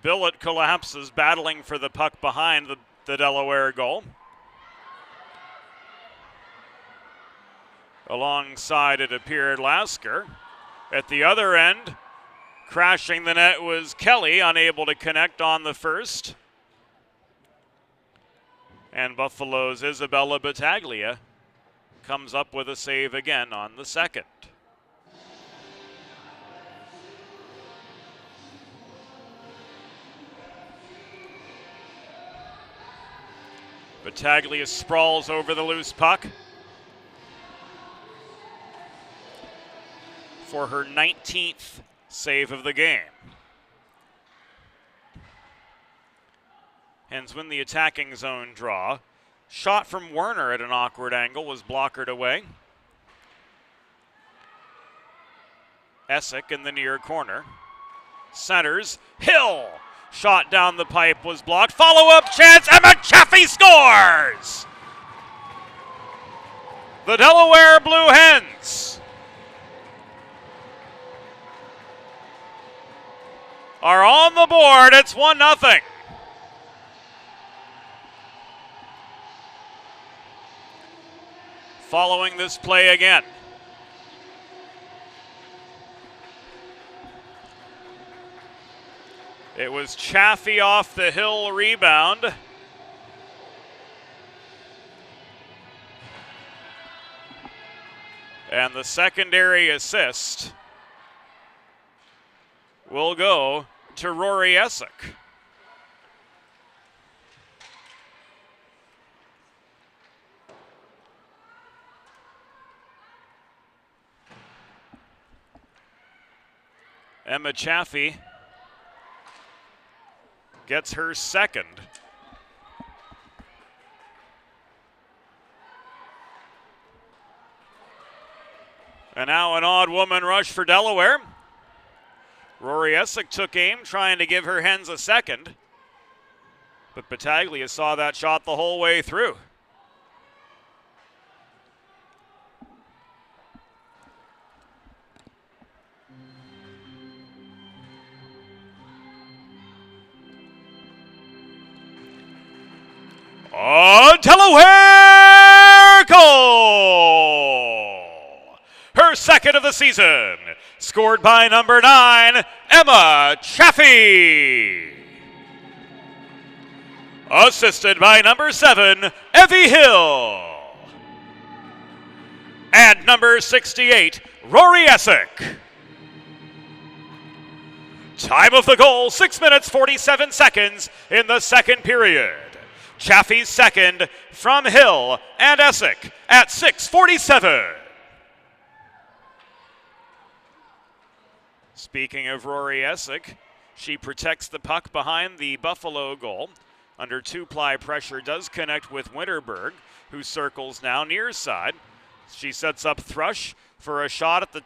Billett collapses, battling for the puck behind the Delaware goal. Alongside, it appeared, Lasker. At the other end, crashing the net was Kelly, unable to connect on the first. And Buffalo's Isabella Battaglia comes up with a save again on the second. Battaglia sprawls over the loose puck for her 19th save of the game. Hens win the attacking zone draw. Shot from Werner at an awkward angle was blockered away. Essick in the near corner. Centers. Hill. Shot down the pipe was blocked. Follow-up chance, Emma Chaffee scores! The Delaware Blue Hens are on the board. It's 1-0. Following this play again. It was Chaffee off the Hill rebound. And the secondary assist will go to Rory Essick. Emma Chaffee gets her second. And now an odd woman rush for Delaware. Rory Essick took aim, trying to give her Hens a second. But Battaglia saw that shot the whole way through. Oh, Delaware goal! Her second of the season, scored by number 9, Emma Chaffee. Assisted by number 7, Evie Hill. And number 68, Rory Essick. Time of the goal, 6 minutes, 47 seconds in the second period. Chaffee's second from Hill and Essick at 6:47. Speaking of Rory Essick, she protects the puck behind the Buffalo goal. Under two-ply pressure, does connect with Winterberg, who circles now near side. She sets up Thrush for a shot at the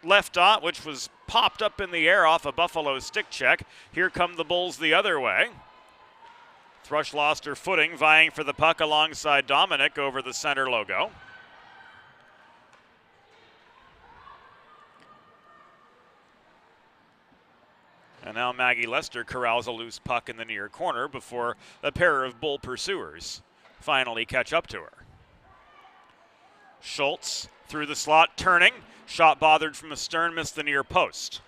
left dot, which was popped up in the air off a Buffalo stick check. Here come the Bulls the other way. Thrush lost her footing, vying for the puck alongside Dominic over the center logo. And now Maggie Lester corrals a loose puck in the near corner before a pair of Bull pursuers finally catch up to her. Schultz through the slot, turning. Shot bothered from astern, missed the near post.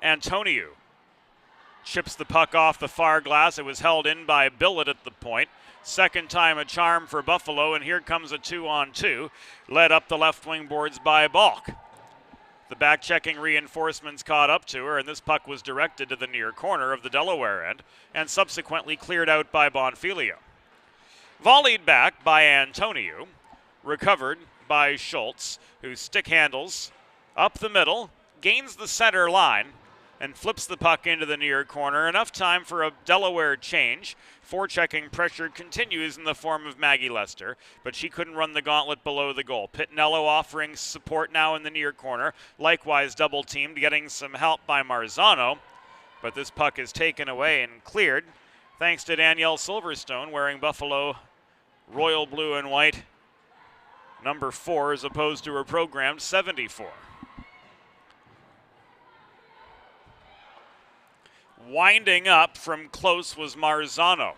Antoniou chips the puck off the far glass. It was held in by Billett at the point. Second time a charm for Buffalo, and here comes a 2-on-2, led up the left wing boards by Balk. The back-checking reinforcements caught up to her, and this puck was directed to the near corner of the Delaware end and subsequently cleared out by Bonfilio. Volleyed back by Antoniou, recovered by Schultz, who stick handles up the middle, gains the center line, and flips the puck into the near corner. Enough time for a Delaware change. Forechecking pressure continues in the form of Maggie Lester, but she couldn't run the gauntlet below the goal. Pitnello offering support now in the near corner. Likewise double teamed, getting some help by Marzano, but this puck is taken away and cleared thanks to Danielle Silverstone wearing Buffalo royal blue and white number 4 as opposed to her programmed 74. Winding up from close was Marzano.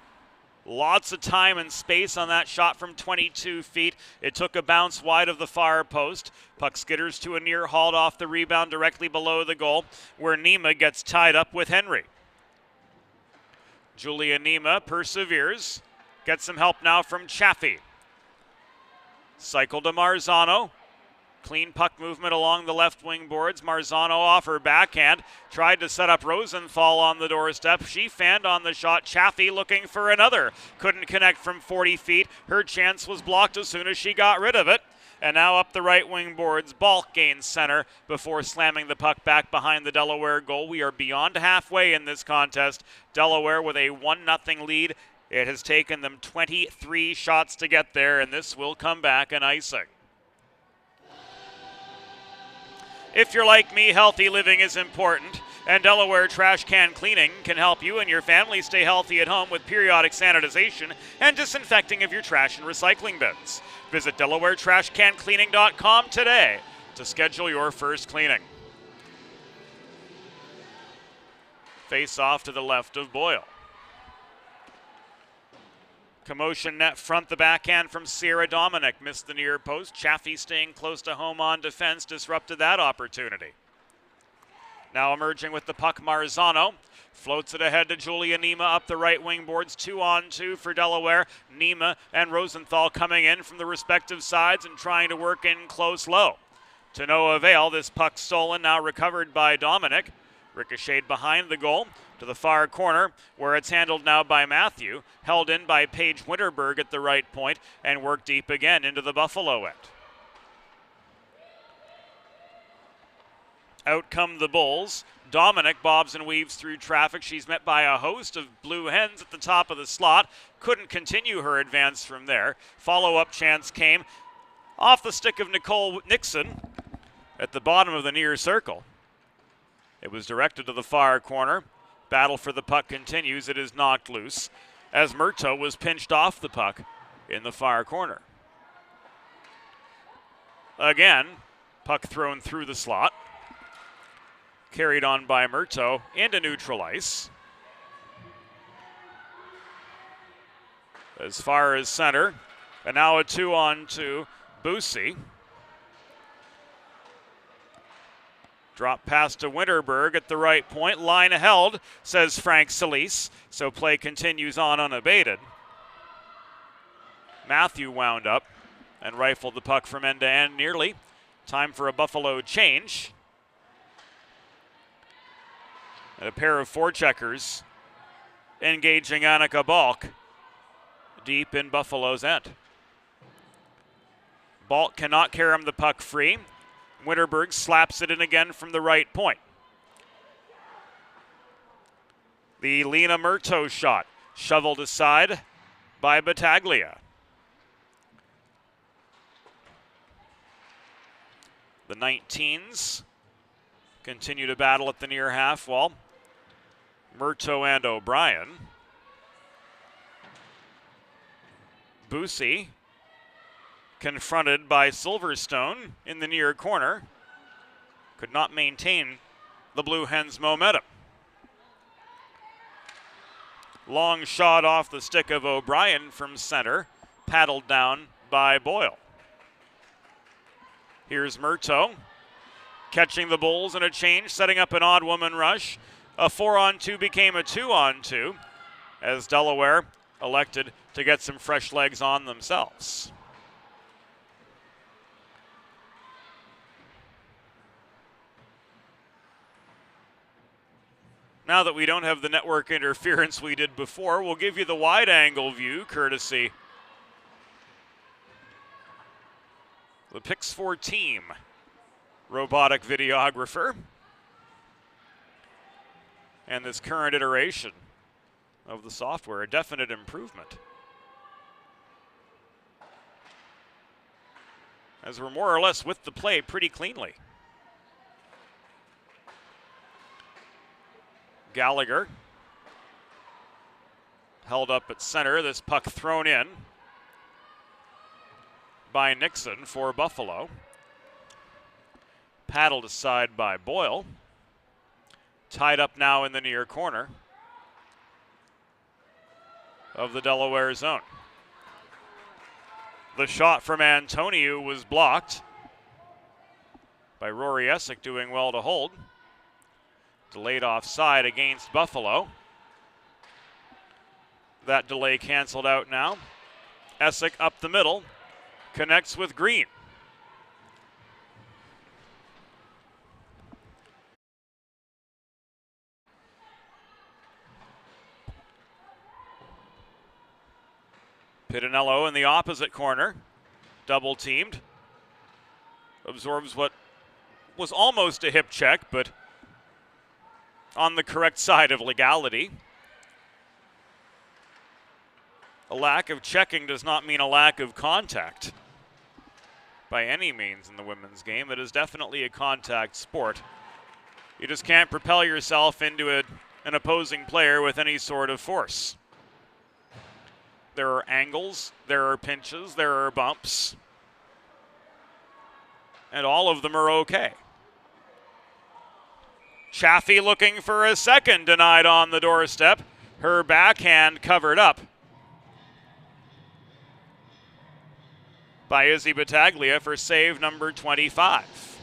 Lots of time and space on that shot from 22 feet. It took a bounce wide of the far post. Puck skitters to a near, hauled off the rebound directly below the goal, where Nima gets tied up with Henry. Julia Nima perseveres. Gets some help now from Chaffee. Cycle to Marzano. Clean puck movement along the left wing boards. Marzano off her backhand. Tried to set up Rosenthal on the doorstep. She fanned on the shot. Chaffee looking for another. Couldn't connect from 40 feet. Her chance was blocked as soon as she got rid of it. And now up the right wing boards. Balk gains center before slamming the puck back behind the Delaware goal. We are beyond halfway in this contest. Delaware with a 1-0 lead. It has taken them 23 shots to get there, and this will come back an icing. If you're like me, healthy living is important, and Delaware Trash Can Cleaning can help you and your family stay healthy at home with periodic sanitization and disinfecting of your trash and recycling bins. Visit DelawareTrashCanCleaning.com today to schedule your first cleaning. Face off to the left of Boyle. Commotion net front, the backhand from Sierra Dominic. Missed the near post. Chaffee staying close to home on defense, disrupted that opportunity. Now emerging with the puck, Marzano. Floats it ahead to Julia Nima up the right wing boards. 2-on-2 for Delaware. Nima and Rosenthal coming in from the respective sides and trying to work in close low. To no avail, this puck stolen, now recovered by Dominic. Ricocheted behind the goal to the far corner, where it's handled now by Matthew. Held in by Paige Winterberg at the right point, and worked deep again into the Buffalo end. Out come the Bulls. Dominic bobs and weaves through traffic. She's met by a host of blue hens at the top of the slot. Couldn't continue her advance from there. Follow-up chance came off the stick of Nicole Nixon at the bottom of the near circle. It was directed to the far corner. Battle for the puck continues. It is knocked loose as Murto was pinched off the puck in the far corner. Again, puck thrown through the slot. Carried on by Murto into neutral ice. As far as center. And now a 2-on-2. Busey. Drop pass to Winterberg at the right point. Line held, says Frank Solis. So play continues on unabated. Matthew wound up and rifled the puck from end to end nearly. Time for a Buffalo change. And a pair of forecheckers engaging Annika Balk deep in Buffalo's end. Balk cannot carry him the puck free. Winterberg slaps it in again from the right point. The Lena Murto shot, shoveled aside by Battaglia. The 19s continue to battle at the near half wall. Murto and O'Brien. Busey confronted by Silverstone in the near corner. Could not maintain the Blue Hens' momentum. Long shot off the stick of O'Brien from center, paddled down by Boyle. Here's Murto, catching the Bulls in a change, setting up an odd woman rush. A 4-on-2 became a 2-on-2 as Delaware elected to get some fresh legs on themselves. Now that we don't have the network interference we did before, we'll give you the wide-angle view, courtesy the Pix4 team robotic videographer. And this current iteration of the software, a definite improvement. As we're more or less with the play pretty cleanly. Gallagher held up at center. This puck thrown in by Nixon for Buffalo. Paddled aside by Boyle. Tied up now in the near corner of the Delaware zone. The shot from Antoniou was blocked by Rory Essick, doing well to hold. Delayed offside against Buffalo. That delay canceled out now. Essick up the middle, connects with Green. Pittinello in the opposite corner, double teamed. Absorbs what was almost a hip check, but on the correct side of legality. A lack of checking does not mean a lack of contact by any means in the women's game. It is definitely a contact sport. You just can't propel yourself into an opposing player with any sort of force. There are angles, there are pinches, there are bumps, and all of them are okay. Chaffee looking for a second, denied on the doorstep. Her backhand covered up by Izzy Battaglia for save number 25.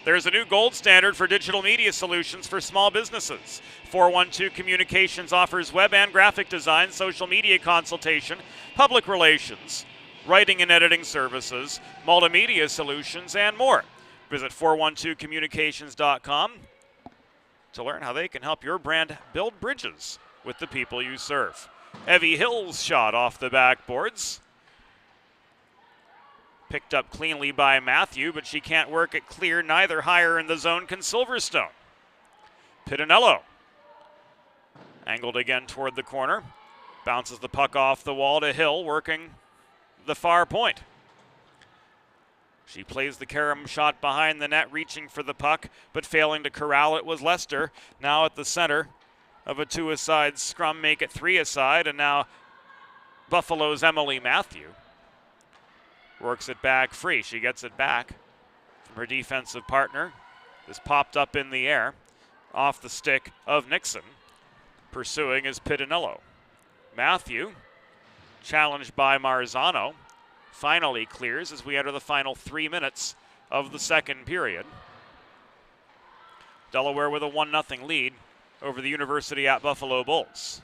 There's a new gold standard for digital media solutions for small businesses. 412 Communications offers web and graphic design, social media consultation, public relations, writing and editing services, multimedia solutions, and more. Visit 412communications.com to learn how they can help your brand build bridges with the people you serve. Evie Hill's shot off the backboards. Picked up cleanly by Matthew, but she can't work it clear. Neither higher in the zone can Silverstone. Pittinello angled again toward the corner. Bounces the puck off the wall to Hill, working the far point. She plays the carom shot behind the net, reaching for the puck, but failing to corral it was Lester. Now at the center of a two-a-side scrum, make it three-a-side, and now Buffalo's Emily Matthew works it back free. She gets it back from her defensive partner. This popped up in the air off the stick of Nixon. Pursuing is Pittinello. Matthew, challenged by Marzano, finally clears as we enter the final 3 minutes of the second period. Delaware with a 1-0 lead over the University at Buffalo Bulls.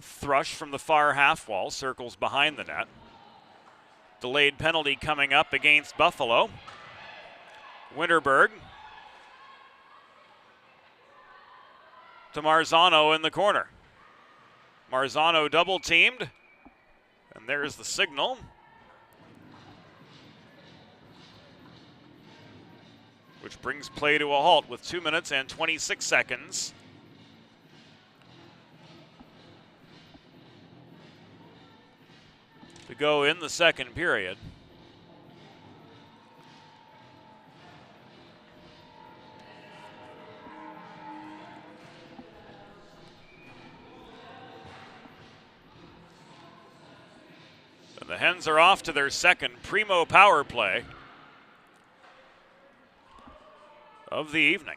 Thrush from the far half wall, circles behind the net. Delayed penalty coming up against Buffalo. Winterberg to Marzano in the corner. Marzano double teamed, and there's the signal. which brings play to a halt with 2 minutes and 26 seconds. To go in the second period. And the Hens are off to their second primo power play of the evening.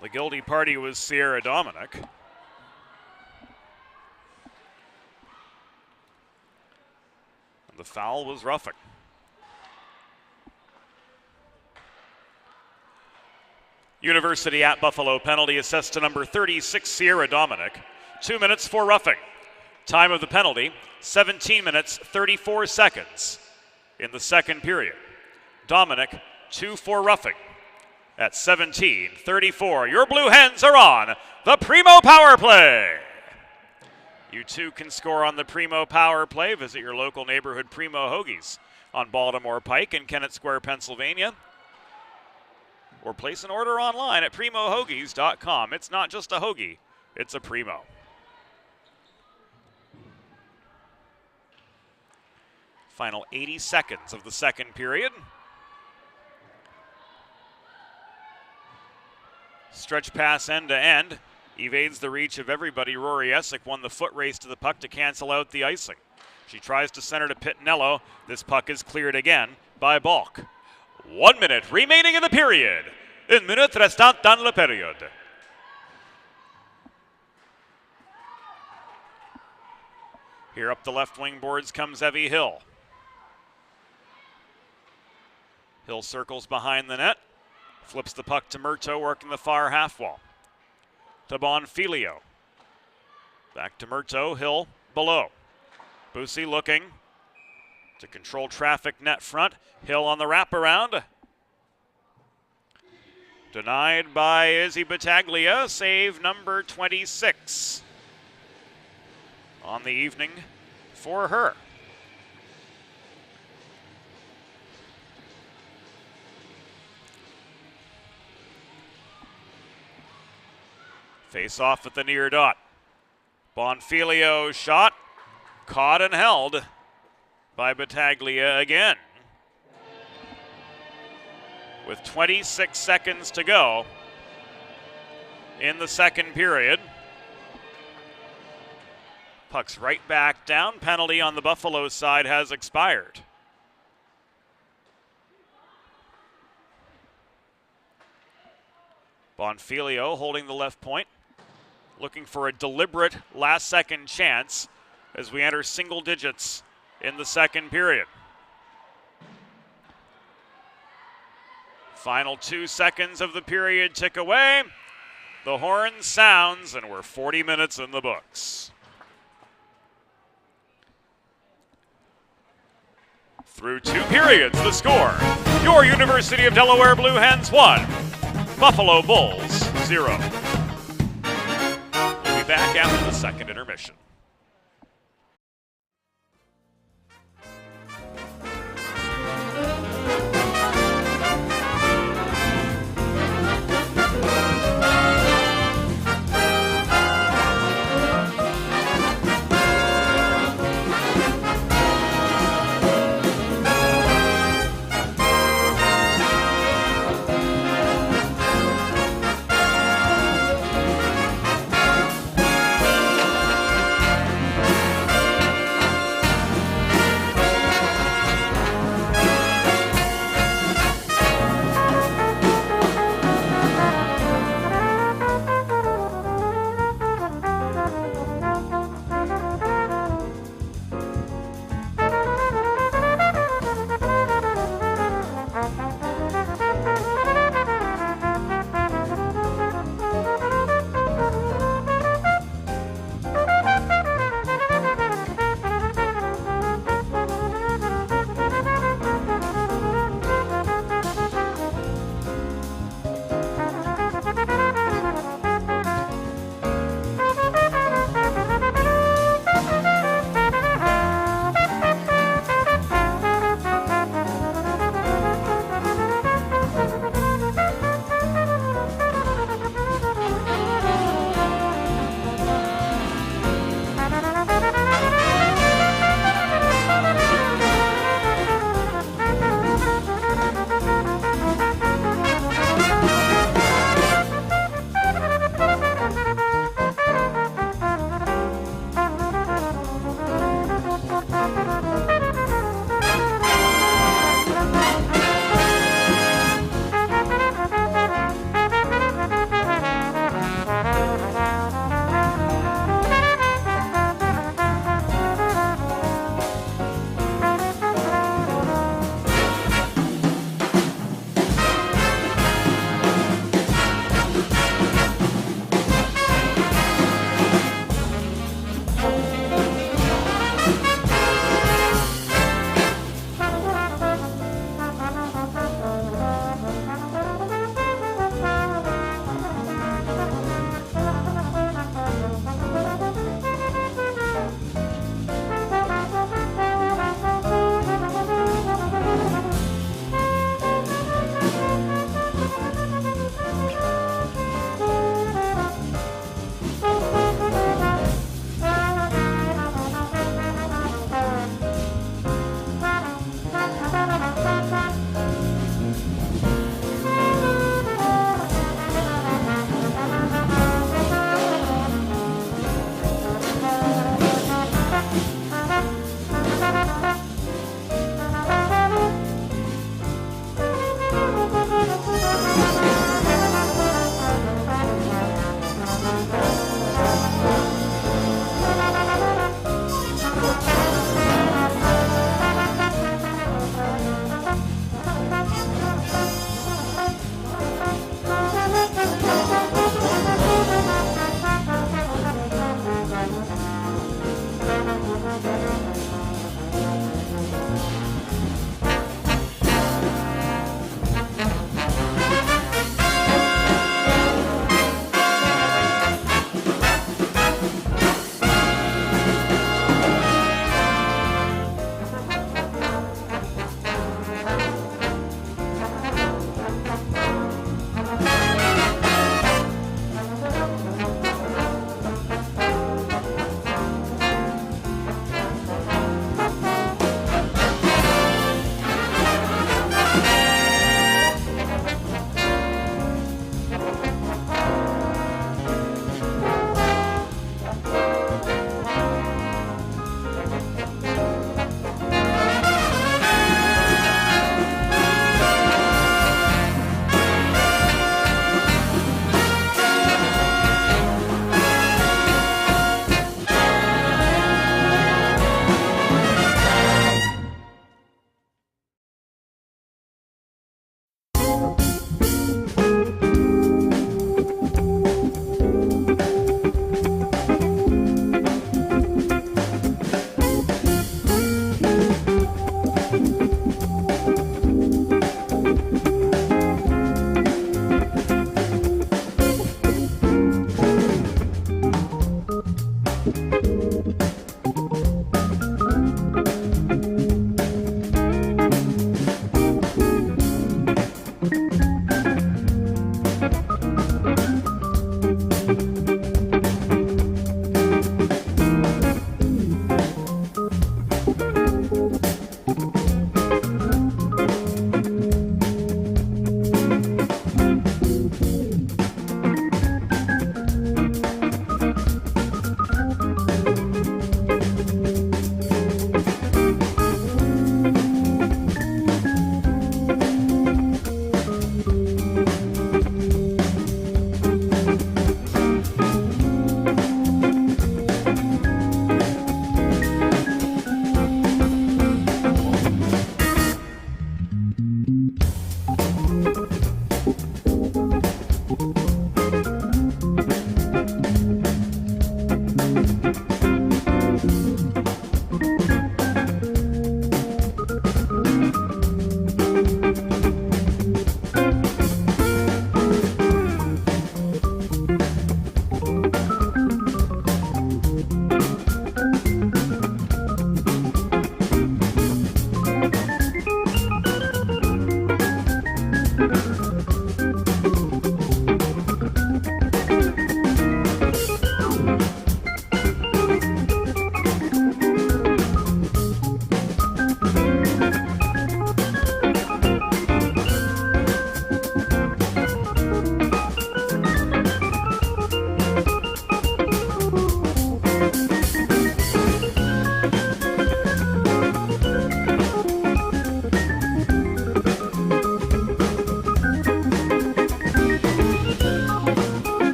The guilty party was Sierra Dominic. The foul was roughing. University at Buffalo penalty assessed to number 36, Sierra Dominic. 2 minutes for roughing. Time of the penalty, 17 minutes, 34 seconds in the second period. Dominic, 2 for roughing. At 17:34, your Blue Hens are on the Primo Power Play. You too can score on the Primo Power Play. Visit your local neighborhood Primo Hoagies on Baltimore Pike in Kennett Square, Pennsylvania. Or place an order online at primohoagies.com. It's not just a hoagie, it's a Primo. Final 80 seconds of the second period. Stretch pass end to end. Evades the reach of everybody. Rory Essick won the foot race to the puck to cancel out the icing. She tries to center to Pitnello. This puck is cleared again by Balk. 1 minute remaining in the period. Une minute restant dans la période. Here up the left wing boards comes Evie Hill. Hill circles behind the net. Flips the puck to Murto, working the far half wall. To Bonfilio. Back to Murto, Hill below. Busey looking to control traffic net front. Hill on the wraparound. Denied by Izzy Battaglia, save number 26 on the evening for her. Face off at the near dot. Bonfilio shot, caught and held by Battaglia again. With 26 seconds to go in the second period. Puck's right back down. Penalty on the Buffalo side has expired. Bonfilio holding the left point. Looking for a deliberate last-second chance as we enter single digits in the second period. Final 2 seconds of the period tick away. The horn sounds, and we're 40 minutes in the books. Through 2 periods, the score. Your University of Delaware Blue Hens 1, Buffalo Bulls 0. We'll be back after the second intermission.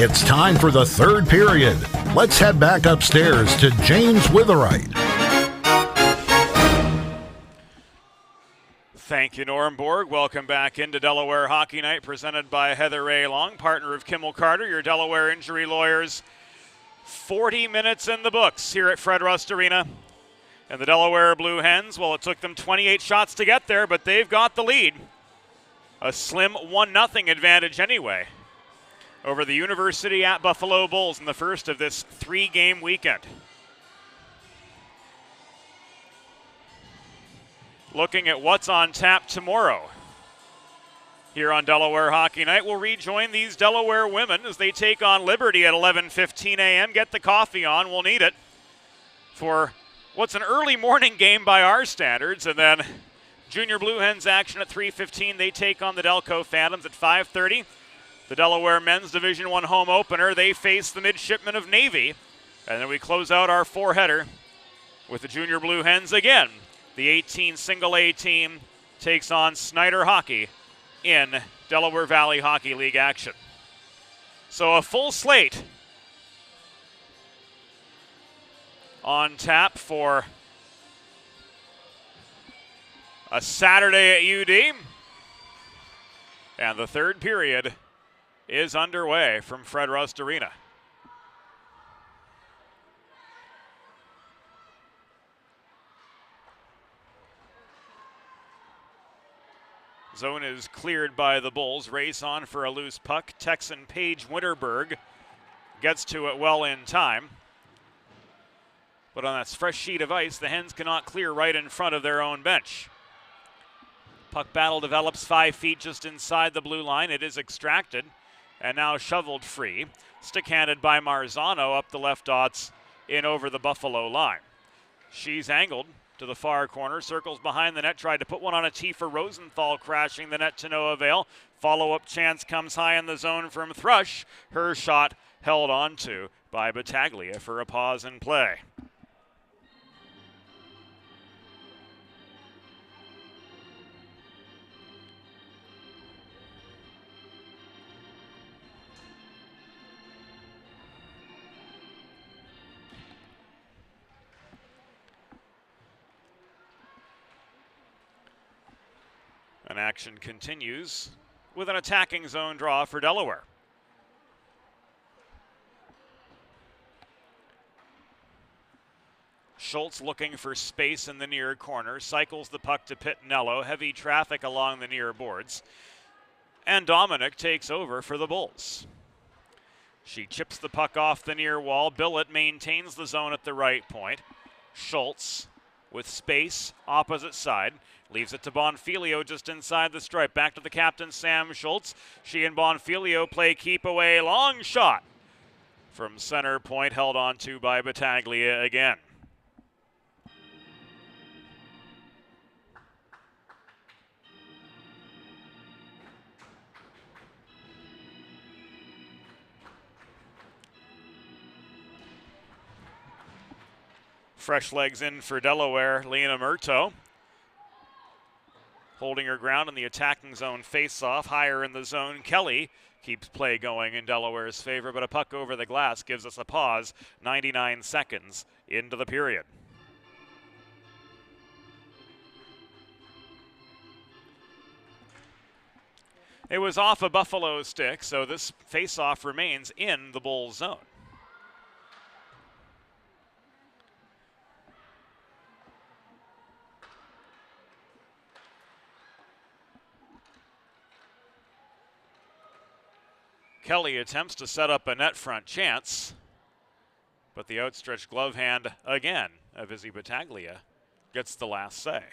It's time for the third period. Let's head back upstairs to James Witherite. Thank you, Norm Borg. Welcome back into Delaware Hockey Night, presented by Heather Ray Long, partner of Kimmel Carter, your Delaware injury lawyers. 40 minutes in the books here at Fred Rust Arena. And the Delaware Blue Hens, well, it took them 28 shots to get there, but they've got the lead. A slim 1-0 advantage anyway over the University at Buffalo Bulls in the first of this 3-game weekend. Looking at what's on tap tomorrow here on Delaware Hockey Night, we'll rejoin these Delaware women as they take on Liberty at 11:15 a.m. Get the coffee on, we'll need it for what's an early morning game by our standards. And then Junior Blue Hens action at 3:15. They take on the Delco Phantoms at 5:30. The Delaware Men's Division I home opener, they face the Midshipmen of Navy. And then we close out our four-header with the Junior Blue Hens again. The 18 single A team takes on Snyder Hockey in Delaware Valley Hockey League action. So a full slate on tap for a Saturday at UD. And the third period is underway from Fred Rust Arena. Zone is cleared by the Bulls. Race on for a loose puck. Texan Paige Winterberg gets to it well in time. But on that fresh sheet of ice, the Hens cannot clear right in front of their own bench. Puck battle develops 5 feet just inside the blue line. It is extracted and now shoveled free. Stick-handed by Marzano up the left dots in over the Buffalo line. She's angled to the far corner, circles behind the net, tried to put one on a tee for Rosenthal, crashing the net to no avail. Follow-up chance comes high in the zone from Thrush. Her shot held on to by Battaglia for a pause in play. And action continues with an attacking zone draw for Delaware. Schultz looking for space in the near corner, cycles the puck to Pittinello, heavy traffic along the near boards, and Dominic takes over for the Bulls. She chips the puck off the near wall. Billett maintains the zone at the right point. Schultz with space, opposite side. Leaves it to Bonfilio just inside the stripe. Back to the captain, Sam Schultz. She and Bonfilio play keep away. Long shot from center point, held on to by Battaglia again. Fresh legs in for Delaware, Lena Murto. Holding her ground in the attacking zone face-off. Higher in the zone, Kelly keeps play going in Delaware's favor, but a puck over the glass gives us a pause. 99 seconds into the period. It was off a Buffalo stick, so this face-off remains in the Bulls zone. Kelly attempts to set up a net front chance, but the outstretched glove hand again of Izzy Battaglia gets the last say.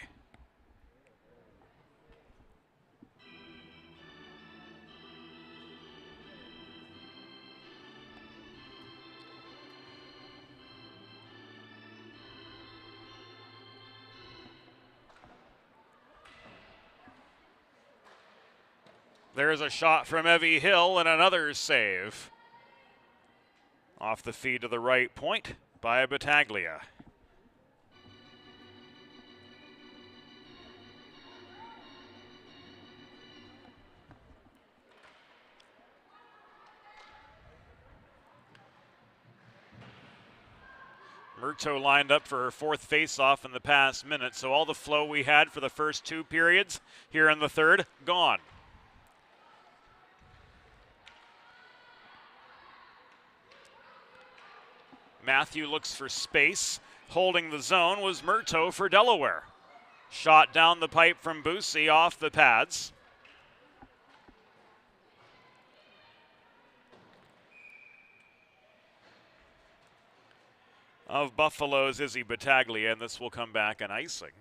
There's a shot from Evie Hill and another save. Off the feed to the right point by Battaglia. Murto lined up for her fourth face-off in the past minute, so all the flow we had for the first two periods here in the third, gone. Matthew looks for space. Holding the zone was Murto for Delaware. Shot down the pipe from Busey off the pads. Of Buffalo's Izzy Battaglia, and this will come back an icing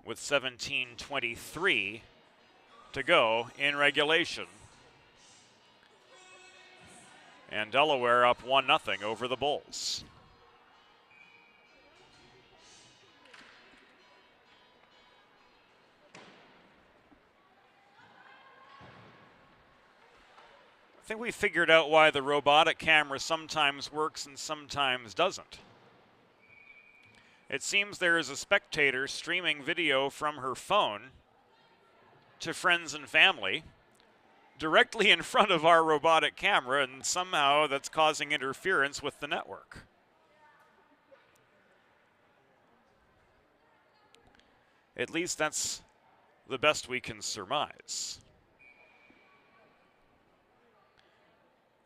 with 17:23 to go in regulation. And Delaware up 1-0 over the Bulls. I think we figured out why the robotic camera sometimes works and sometimes doesn't. It seems there is a spectator streaming video from her phone to friends and family directly in front of our robotic camera, and somehow that's causing interference with the network. At least that's the best we can surmise.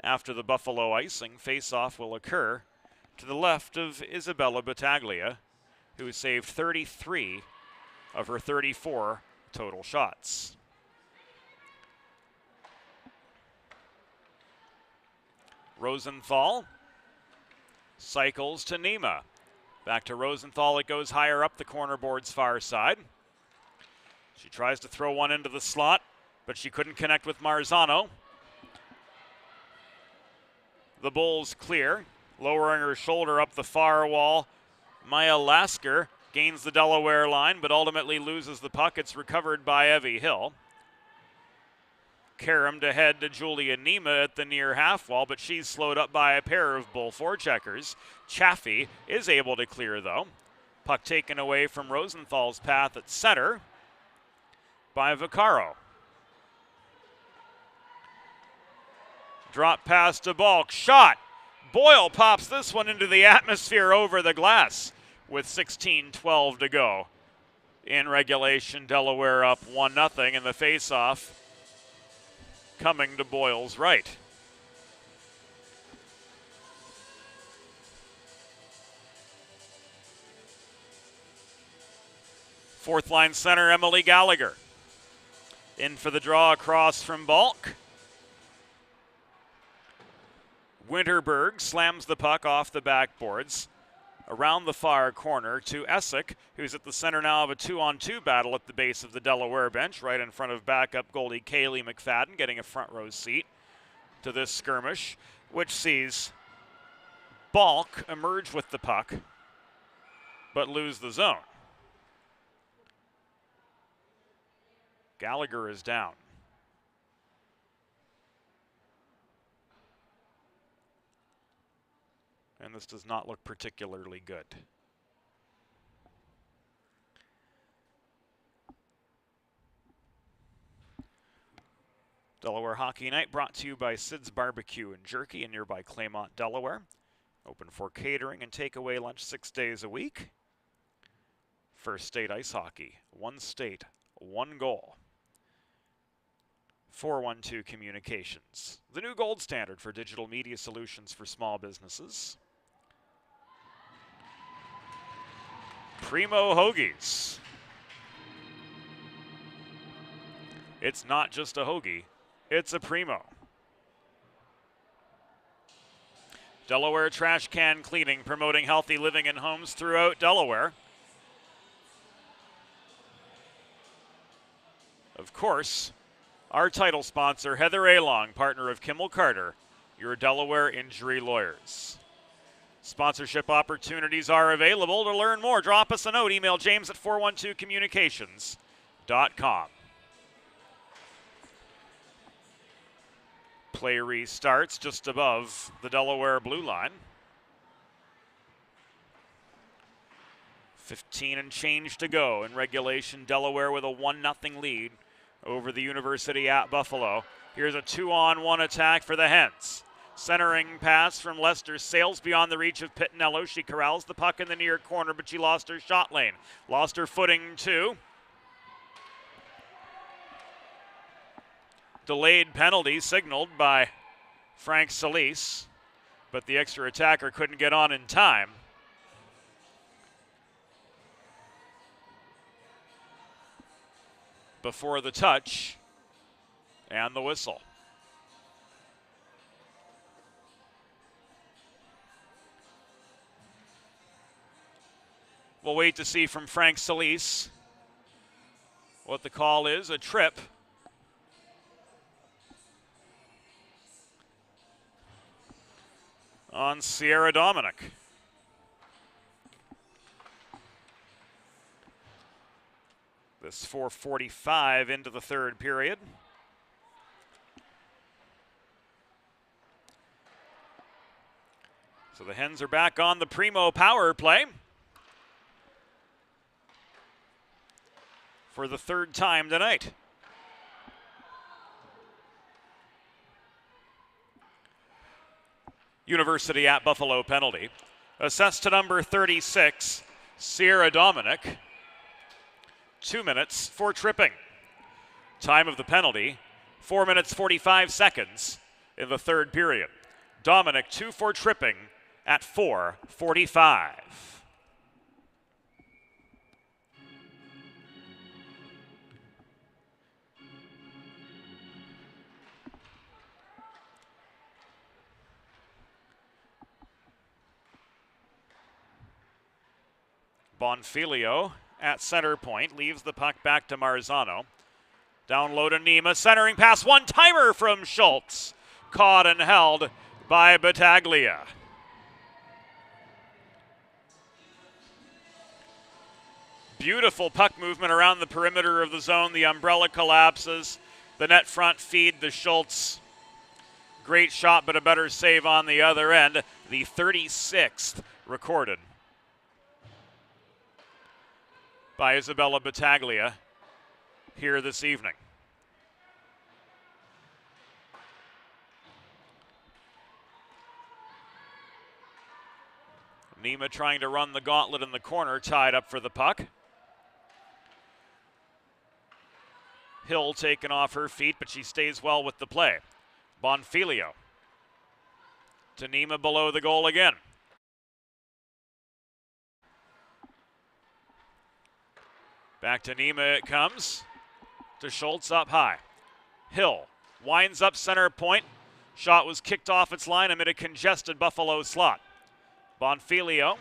After the Buffalo icing, face-off will occur to the left of Isabella Battaglia, who saved 33 of her 34 total shots. Rosenthal cycles to Nima. Back to Rosenthal, it goes higher up the corner board's far side. She tries to throw one into the slot, but she couldn't connect with Marzano. The Bulls clear, lowering her shoulder up the far wall. Maya Lasker gains the Delaware line, but ultimately loses the puck. It's recovered by Evie Hill. caromed ahead to Julia Nima at the near half wall, but she's slowed up by a pair of Bull forecheckers. Chaffee is able to clear, though. Puck taken away from Rosenthal's path at center by Vaccaro. Drop pass to Balk. Shot. Boyle pops this one into the atmosphere over the glass with 16:12 to go. In regulation, Delaware up 1-0, and the faceoff coming to Boyle's right. Fourth line center, Emily Gallagher. In for the draw across from Balk. Winterberg slams the puck off the backboards around the far corner to Essick, who's at the center now of a 2-on-2 battle at the base of the Delaware bench, right in front of backup goalie Kaylee McFadden, getting a front row seat to this skirmish, which sees Balk emerge with the puck, but lose the zone. Gallagher is down. And this does not look particularly good. Delaware Hockey Night brought to you by Sid's Barbecue and Jerky in nearby Claymont, Delaware. Open for catering and takeaway lunch 6 days a week. First State Ice Hockey, one state, one goal. 412 Communications, the new gold standard for digital media solutions for small businesses. Primo Hoagies. It's not just a hoagie, it's a Primo. Delaware Trash Can Cleaning, promoting healthy living in homes throughout Delaware. Of course, our title sponsor, Heather Along, partner of Kimmel Carter, your Delaware injury lawyers. Sponsorship opportunities are available. To learn more, drop us a note. Email James at 412communications.com. Play restarts just above the Delaware blue line. 15 and change to go in regulation. Delaware with a 1-0 lead over the University at Buffalo. Here's a 2-on-1 attack for the Hens. Centering pass from Lester sails beyond the reach of Pittinello. She corrals the puck in the near corner, but she lost her shot lane. Lost her footing too. Delayed penalty signaled by Frank Solis, but the extra attacker couldn't get on in time. Before the touch and the whistle. We'll wait to see from Frank Solis what the call is. A trip. On Sierra Dominic. This 4:45 into the third period. So the Hens are back on the Primo power play for the third time tonight. University at Buffalo penalty. Assessed to number 36, Sierra Dominic. 2 minutes for tripping. Time of the penalty, 4 minutes 45 seconds in the third period. Dominic 2 for tripping at 4:45. Bonfilio at center point, leaves the puck back to Marzano. Down low to Nima, centering pass, one-timer from Schultz. Caught and held by Battaglia. Beautiful puck movement around the perimeter of the zone. The umbrella collapses. the net front feed to Schultz. Great shot, but a better save on the other end. The 36th recorded by Isabella Battaglia here this evening. Nima trying to run the gauntlet in the corner, tied up for the puck. Hill taken off her feet, but she stays well with the play. Bonfilio to Nima below the goal again. Back to Nima it comes. To Schultz up high. Hill winds up center point. Shot was kicked off its line amid a congested Buffalo slot. Bonfilio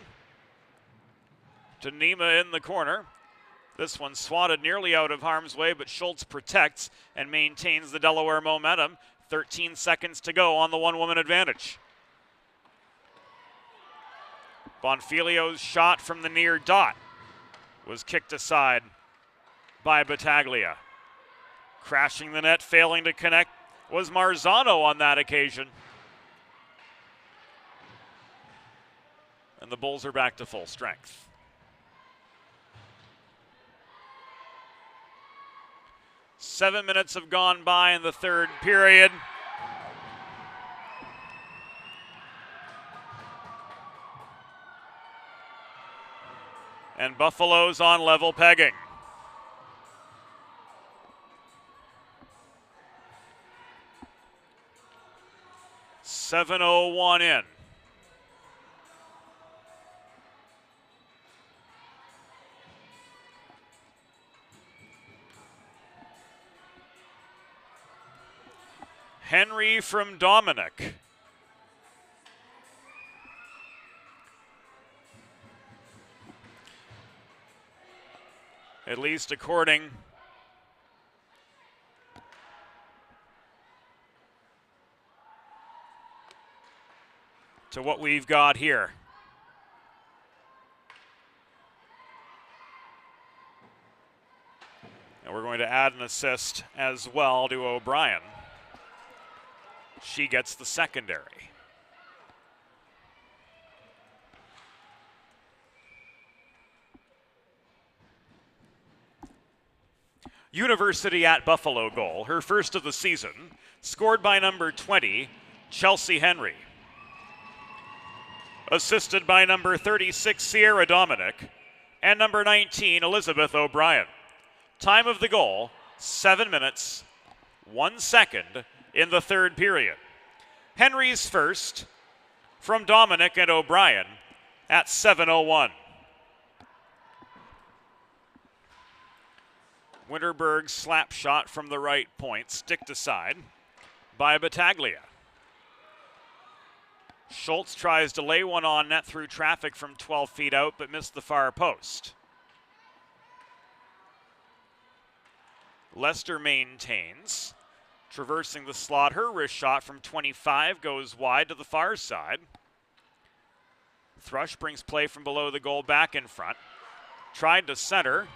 to Nima in the corner. This one swatted nearly out of harm's way, but Schultz protects and maintains the Delaware momentum. 13 seconds to go on the one-woman advantage. Bonfilio's shot from the near dot was kicked aside by Battaglia. Crashing the net, failing to connect, was Marzano on that occasion. And the Bulls are back to full strength. Seven minutes have gone by in the third period. And Buffalo's on level pegging. .701 in. Henry from Dominic. At least according to what we've got here. And we're going to add an assist as well to O'Brien. She gets the secondary. University at Buffalo goal, her first of the season, scored by number 20, Chelsea Henry. Assisted by number 36, Sierra Dominic, and number 19, Elizabeth O'Brien. Time of the goal, 7 minutes, 1 second in the third period. Henry's first from Dominic and O'Brien at 7:01. Winterberg's slap shot from the right point, sticked aside by Battaglia. Schultz tries to lay one on net through traffic from 12 feet out, but missed the far post. Lester maintains, traversing the slot. Her wrist shot from 25 goes wide to the far side. Thrush brings play from below the goal back in front. Tried to center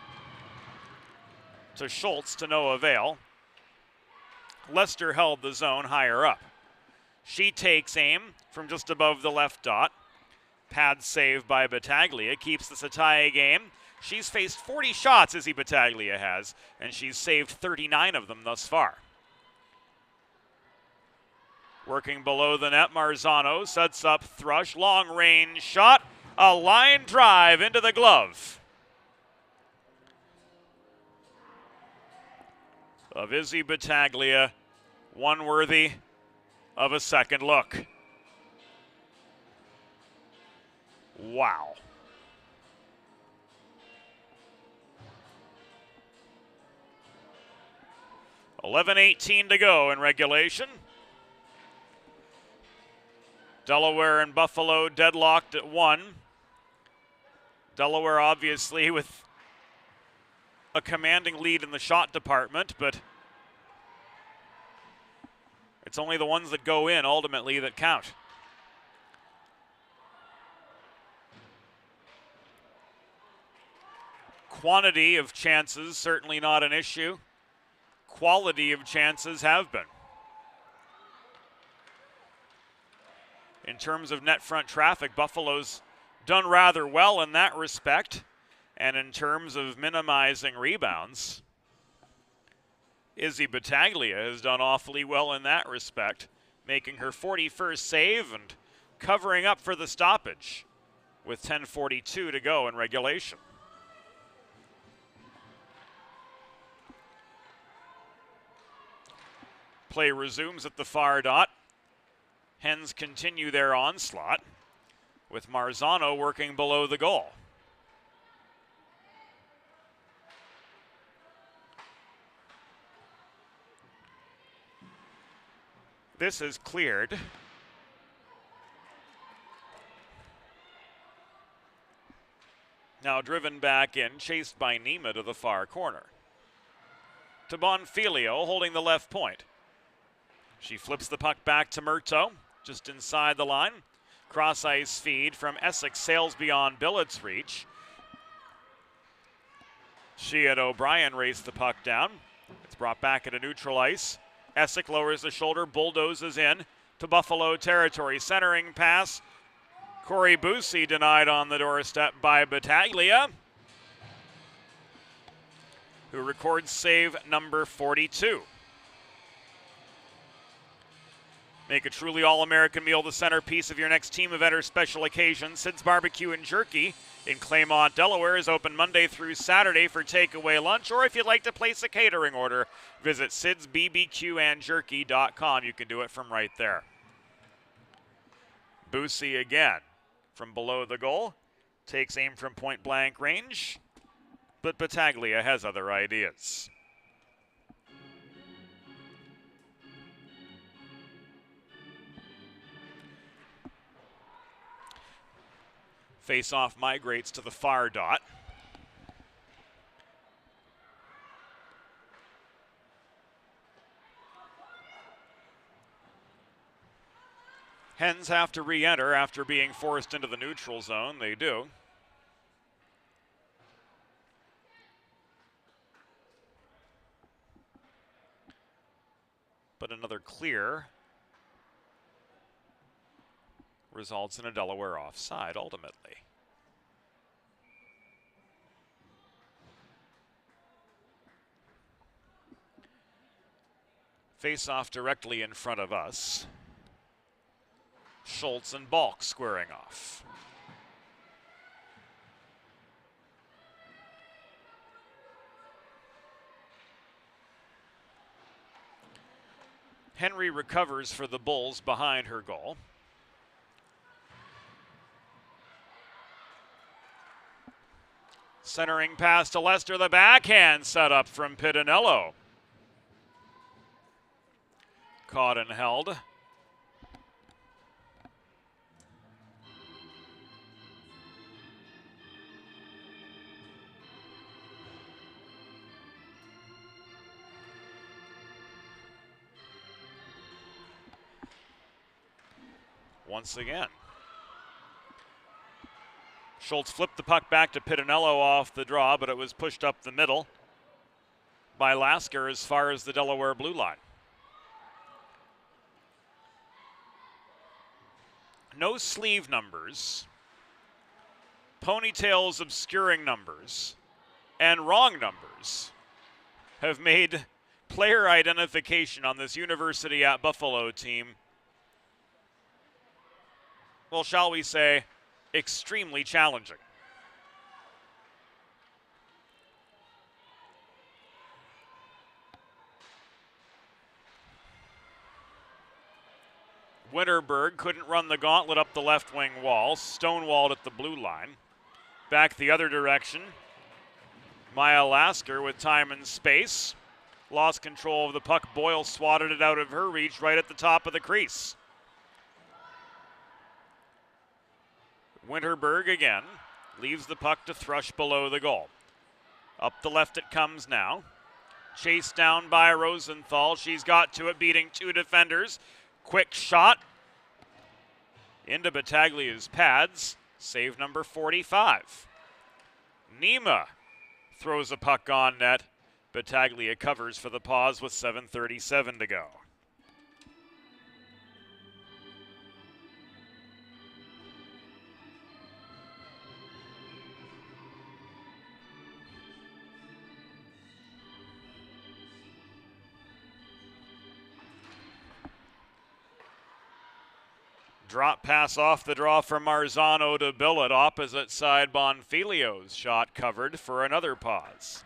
to Schultz to no avail. Lester held the zone higher up. She takes aim from just above the left dot. Pad save by Battaglia keeps this a tie game. She's faced 40 shots, Izzy Battaglia has, and she's saved 39 of them thus far. Working below the net, Marzano sets up Thrush, long range shot, a line drive into the glove of Izzy Battaglia, one worthy of a second look. Wow. .11:18 to go in regulation. Delaware and Buffalo deadlocked at 1. Delaware obviously with a commanding lead in the shot department, but it's only the ones that go in ultimately that count. Quantity of chances, certainly not an issue. quality of chances have been. In terms of net front traffic, Buffalo's done rather well in that respect. And in terms of minimizing rebounds, Izzy Battaglia has done awfully well in that respect, making her 41st save and covering up for the stoppage with 10:42 to go in regulation. Play resumes at the far dot. Hens continue their onslaught with Marzano working below the goal. This is cleared. Now driven back in, chased by Nima to the far corner. To Bonfilio holding the left point. She flips the puck back to Murto, just inside the line. Cross ice feed from Essex sails beyond Billet's reach. She and O'Brien race the puck down. It's brought back into neutral ice. Essex lowers the shoulder, bulldozes in to Buffalo territory. Centering pass. Corey Busey denied on the doorstep by Battaglia, who records save number 42. Make a truly all-American meal the centerpiece of your next team event or special occasion. Sid's Barbecue and Jerky in Claymont, Delaware is open Monday through Saturday for takeaway lunch, or if you'd like to place a catering order, visit sidsbbqandjerky.com. You can do it from right there. Busey again from below the goal, takes aim from point blank range, but Battaglia has other ideas. Face-off migrates to the far dot. Hens have to re-enter after being forced into the neutral zone. They do. But another clear results in a Delaware offside ultimately. Face-off directly in front of us. Schultz and Balk squaring off. Henry recovers for the Bulls behind her goal. Centering pass to Lester, the backhand set up from Pitinello. Caught and held. Once again. Schultz flipped the puck back to Pitinello off the draw, but it was pushed up the middle by Lasker as far as the Delaware blue line. No sleeve numbers, ponytails obscuring numbers, and wrong numbers have made player identification on this University at Buffalo team, well, shall we say, extremely challenging. Winterberg couldn't run the gauntlet up the left wing wall, stonewalled at the blue line. Back the other direction. Maya Lasker with time and space. Lost control of the puck. Boyle swatted it out of her reach right at the top of the crease. Winterberg again leaves the puck to Thrush below the goal. Up the left it comes now. Chased down by Rosenthal. She's got to it, beating two defenders. Quick shot into Battaglia's pads. Save number 45. Nima throws a puck on net Battaglia covers for the pause with 7:37 to go. Drop pass off the draw from Marzano to Billet. Opposite side, Bonfilio's shot covered for another pause.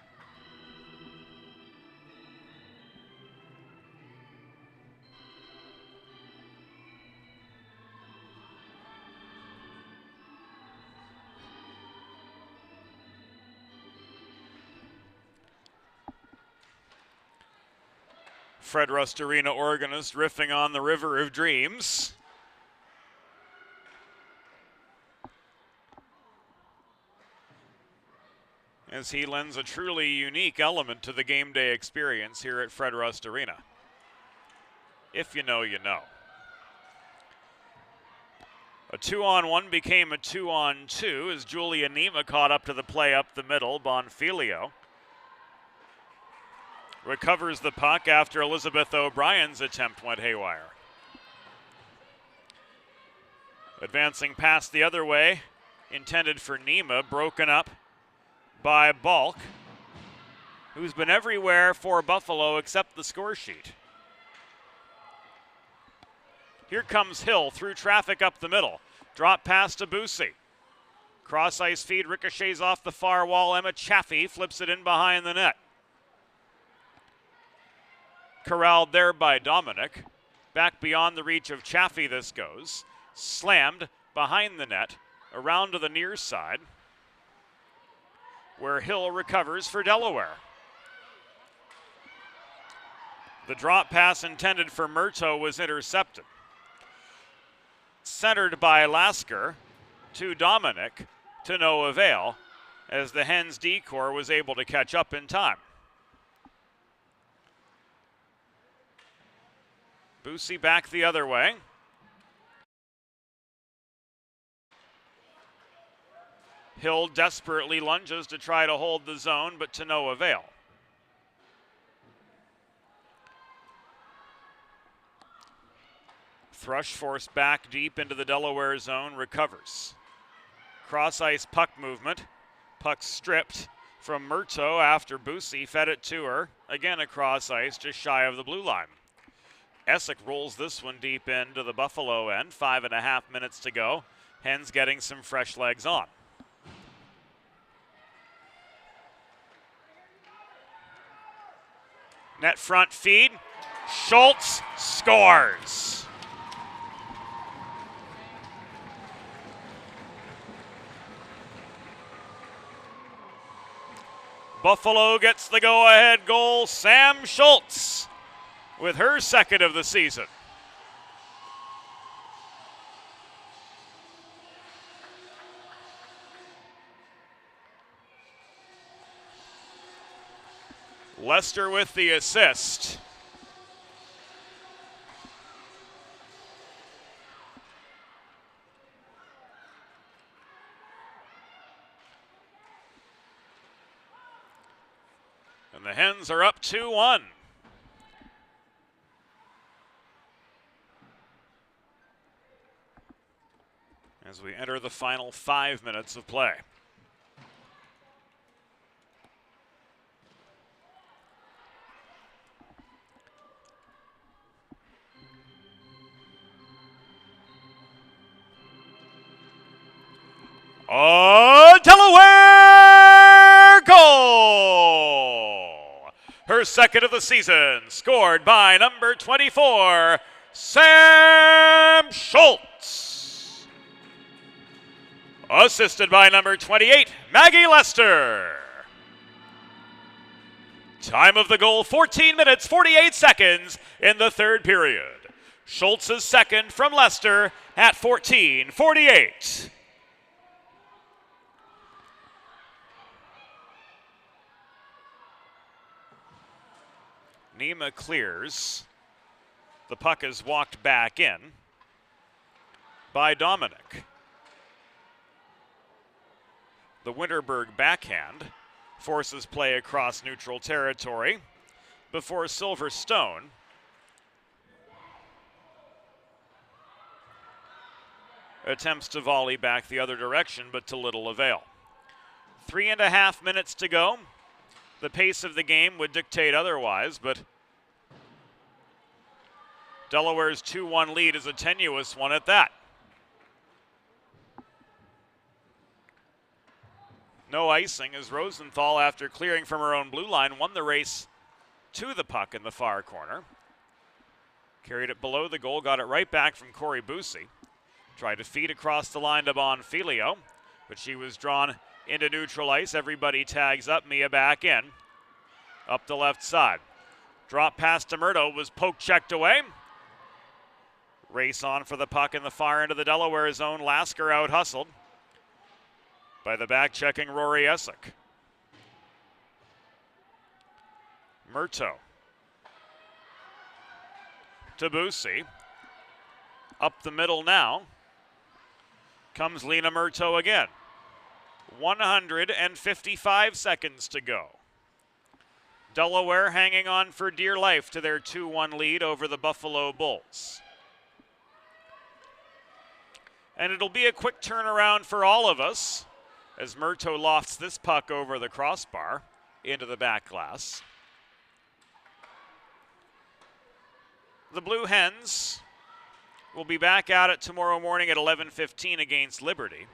Fred Rust Arena organist riffing on the River of Dreams. As he lends a truly unique element to the game day experience here at Fred Rust Arena. If you know, you know. A 2-on-1 became a 2-on-2 as Julia Nima caught up to the play up the middle. Bonfilio recovers the puck after Elizabeth O'Brien's attempt went haywire. Advancing past the other way, intended for Nima, broken up by Balk, who's been everywhere for Buffalo except the score sheet. Here comes Hill through traffic up the middle. Drop pass to Busey. Cross ice feed ricochets off the far wall. Emma Chaffee flips it in behind the net. Corralled there by Dominic. Back beyond the reach of Chaffee this goes. Slammed behind the net, around to the near side, where Hill recovers for Delaware. The drop pass intended for Murto was intercepted. Centered by Lasker to Dominic, to no avail, as the Hens D-Corps was able to catch up in time. Busey back the other way. Hill desperately lunges to try to hold the zone, but to no avail. Thrush forced back deep into the Delaware zone, recovers. Cross ice puck movement. Puck stripped from Murto after Busey fed it to her. Again across ice, just shy of the blue line. Essick rolls this one deep into the Buffalo end. 5.5 minutes to go. Hens getting some fresh legs on. Net front feed. Schultz scores. Buffalo gets the go-ahead goal. Sam Schultz with her second of the season. Lester with the assist. And the Hens are up 2-1. As we enter the final 5 minutes of play. Oh, Delaware goal! Her second of the season, scored by number 24, Sam Schultz. Assisted by number 28, Maggie Lester. Time of the goal, 14 minutes, 48 seconds in the third period. Schultz's second from Lester at 14:48. Nima clears. The puck is walked back in by Dominic. The Winterberg backhand forces play across neutral territory before Silverstone attempts to volley back the other direction, but to little avail. 3.5 minutes to go. The pace of the game would dictate otherwise, but Delaware's 2-1 lead is a tenuous one at that. No icing as Rosenthal, after clearing from her own blue line, won the race to the puck in the far corner. Carried it below the goal, got it right back from Corey Busey. Tried to feed across the line to Bonfilio, but she was drawn into neutral ice. Everybody tags up, Mia back in. Up the left side. Drop pass to Murdo, was poke checked away. Race on for the puck in the far end of the Delaware zone. Lasker out hustled by the back-checking Rory Essick. Murto to Busey. Up the middle now comes Lena Murto again. 155 seconds to go. Delaware hanging on for dear life to their 2-1 lead over the Buffalo Bulls. And it'll be a quick turnaround for all of us as Murto lofts this puck over the crossbar into the back glass. The Blue Hens will be back at it tomorrow morning at 11:15 against Liberty.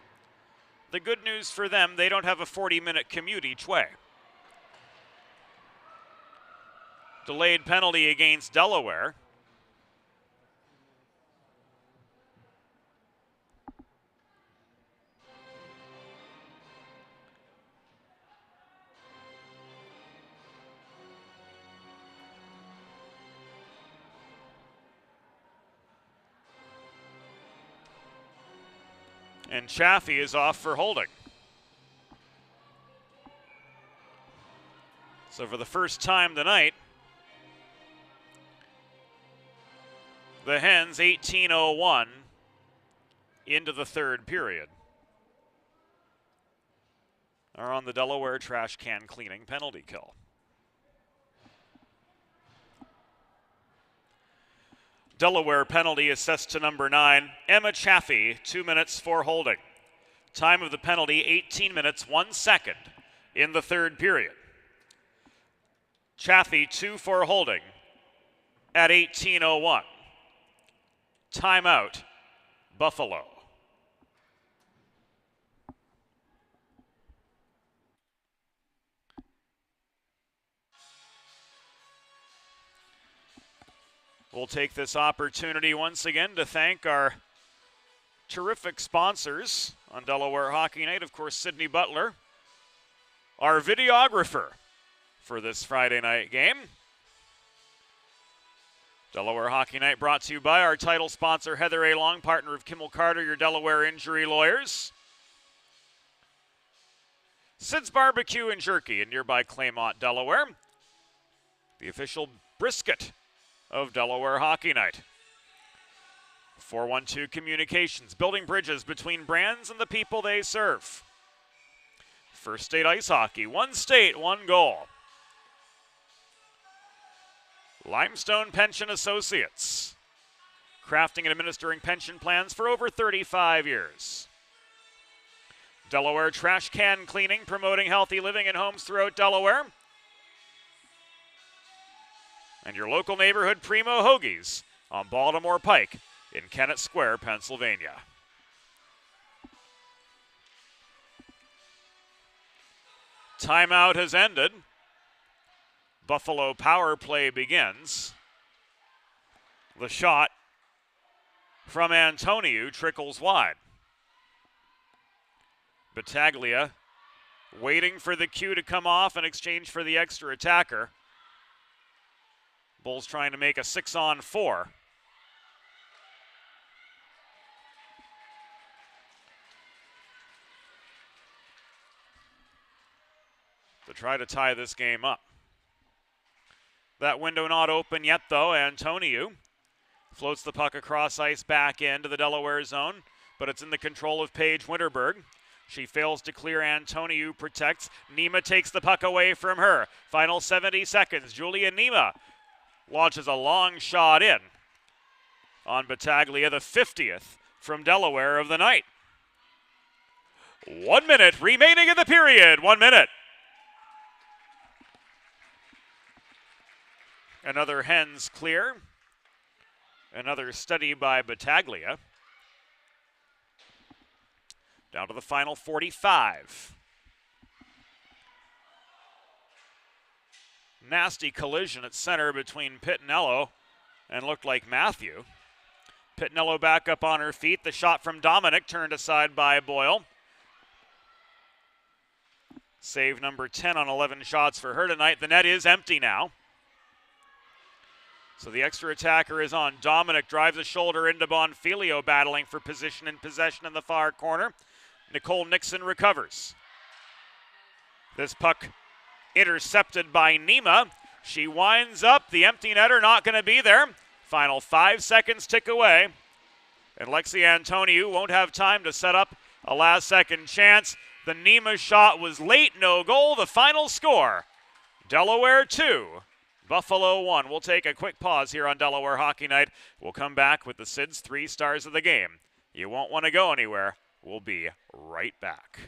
The good news for them, they don't have a 40-minute commute each way. Delayed penalty against Delaware. And Chaffee is off for holding. So for the first time tonight, the Hens 18:01 into the third period are on the Delaware trash can cleaning penalty kill. Delaware penalty assessed to number 9, Emma Chaffee, 2 minutes for holding. Time of the penalty, 18 minutes, 1 second in the third period. Chaffee, 2 for holding at 18:01. Timeout, Buffalo. We'll take this opportunity once again to thank our terrific sponsors on Delaware Hockey Night. Of course, Sydney Butler, our videographer for this Friday night game. Delaware Hockey Night brought to you by our title sponsor, Heather A. Long, partner of Kimmel Carter, your Delaware injury lawyers. Sid's Barbecue and Jerky in nearby Claymont, Delaware. The official brisket of Delaware Hockey Night. 412 Communications, building bridges between brands and the people they serve. First State Ice Hockey, one state, one goal. Limestone Pension Associates, crafting and administering pension plans for over 35 years. Delaware Trash Can Cleaning, promoting healthy living in homes throughout Delaware. And your local neighborhood Primo Hoagies on Baltimore Pike in Kennett Square, Pennsylvania. Timeout has ended. Buffalo power play begins. The shot from Antoniou trickles wide. Battaglia waiting for the cue to come off in exchange for the extra attacker. Bulls trying to make a 6-on-4. To try to tie this game up. That window not open yet, though. Antoniou floats the puck across ice back into the Delaware zone, but it's in the control of Paige Winterberg. She fails to clear. Antoniou protects. Nima takes the puck away from her. Final 70 seconds. Julia Nima launches a long shot in on Battaglia, the 50th from Delaware of the night. 1 minute remaining in the period. 1 minute. Another Hens clear. Another study by Battaglia. Down to the final 45. Nasty collision at center between Pittinello and looked like Matthew. Pittinello back up on her feet. The shot from Dominic turned aside by Boyle. Save number 10 on 11 shots for her tonight. The net is empty now. So the extra attacker is on. Dominic drives a shoulder into Bonfilio, battling for position and possession in the far corner. Nicole Nixon recovers. This puck intercepted by Nima. She winds up. The empty netter not going to be there. Final 5 seconds tick away. And Lexi Antoniou won't have time to set up a last-second chance. The Nima shot was late, no goal. The final score, Delaware 2, Buffalo 1. We'll take a quick pause here on Delaware Hockey Night. We'll come back with the Sid's 3 stars of the game. You won't want to go anywhere. We'll be right back.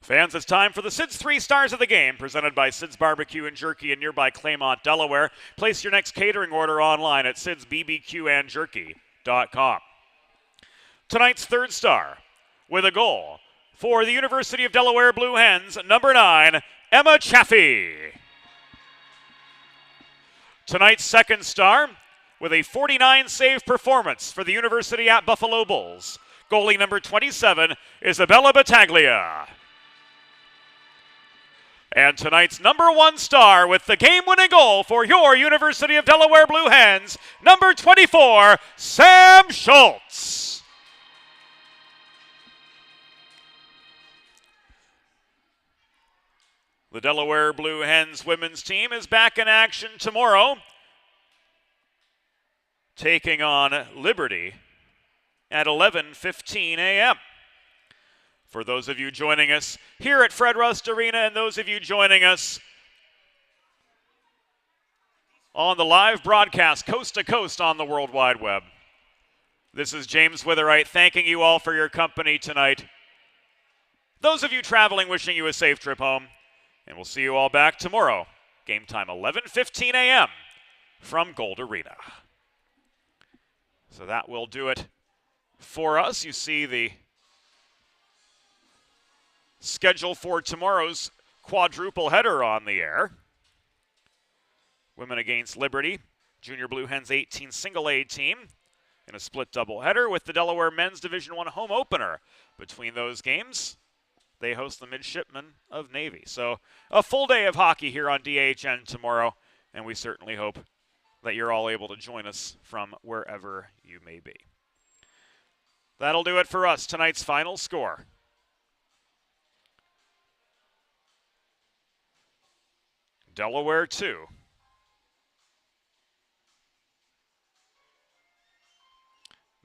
Fans, it's time for the Sid's 3 stars of the game, presented by Sid's Barbecue and Jerky in nearby Claymont, Delaware. Place your next catering order online at sidsbbqandjerky.com. Tonight's third star, with a goal for the University of Delaware Blue Hens, number 9, Emma Chaffee. Tonight's second star, with a 49-save performance for the University at Buffalo Bulls, goalie number 27, Isabella Battaglia. And tonight's number 1 star with the game-winning goal for your University of Delaware Blue Hens, number 24, Sam Schultz. The Delaware Blue Hens women's team is back in action tomorrow, taking on Liberty at 11:15 a.m. For those of you joining us here at Fred Rust Arena and those of you joining us on the live broadcast coast to coast on the World Wide Web, this is James Witherite thanking you all for your company tonight. Those of you traveling, wishing you a safe trip home, and we'll see you all back tomorrow. Game time 11:15 a.m. from Gold Arena. So that will do it for us. You see the schedule for tomorrow's quadruple header on the air. Women against Liberty, Junior Blue Hens 18 single A team in a split doubleheader with the Delaware Men's Division I home opener. Between those games, they host the Midshipmen of Navy. So a full day of hockey here on DHN tomorrow, and we certainly hope that you're all able to join us from wherever you may be. That'll do it for us. Tonight's final score: Delaware 2,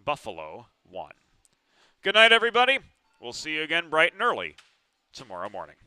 Buffalo 1. Good night, everybody. We'll see you again bright and early tomorrow morning.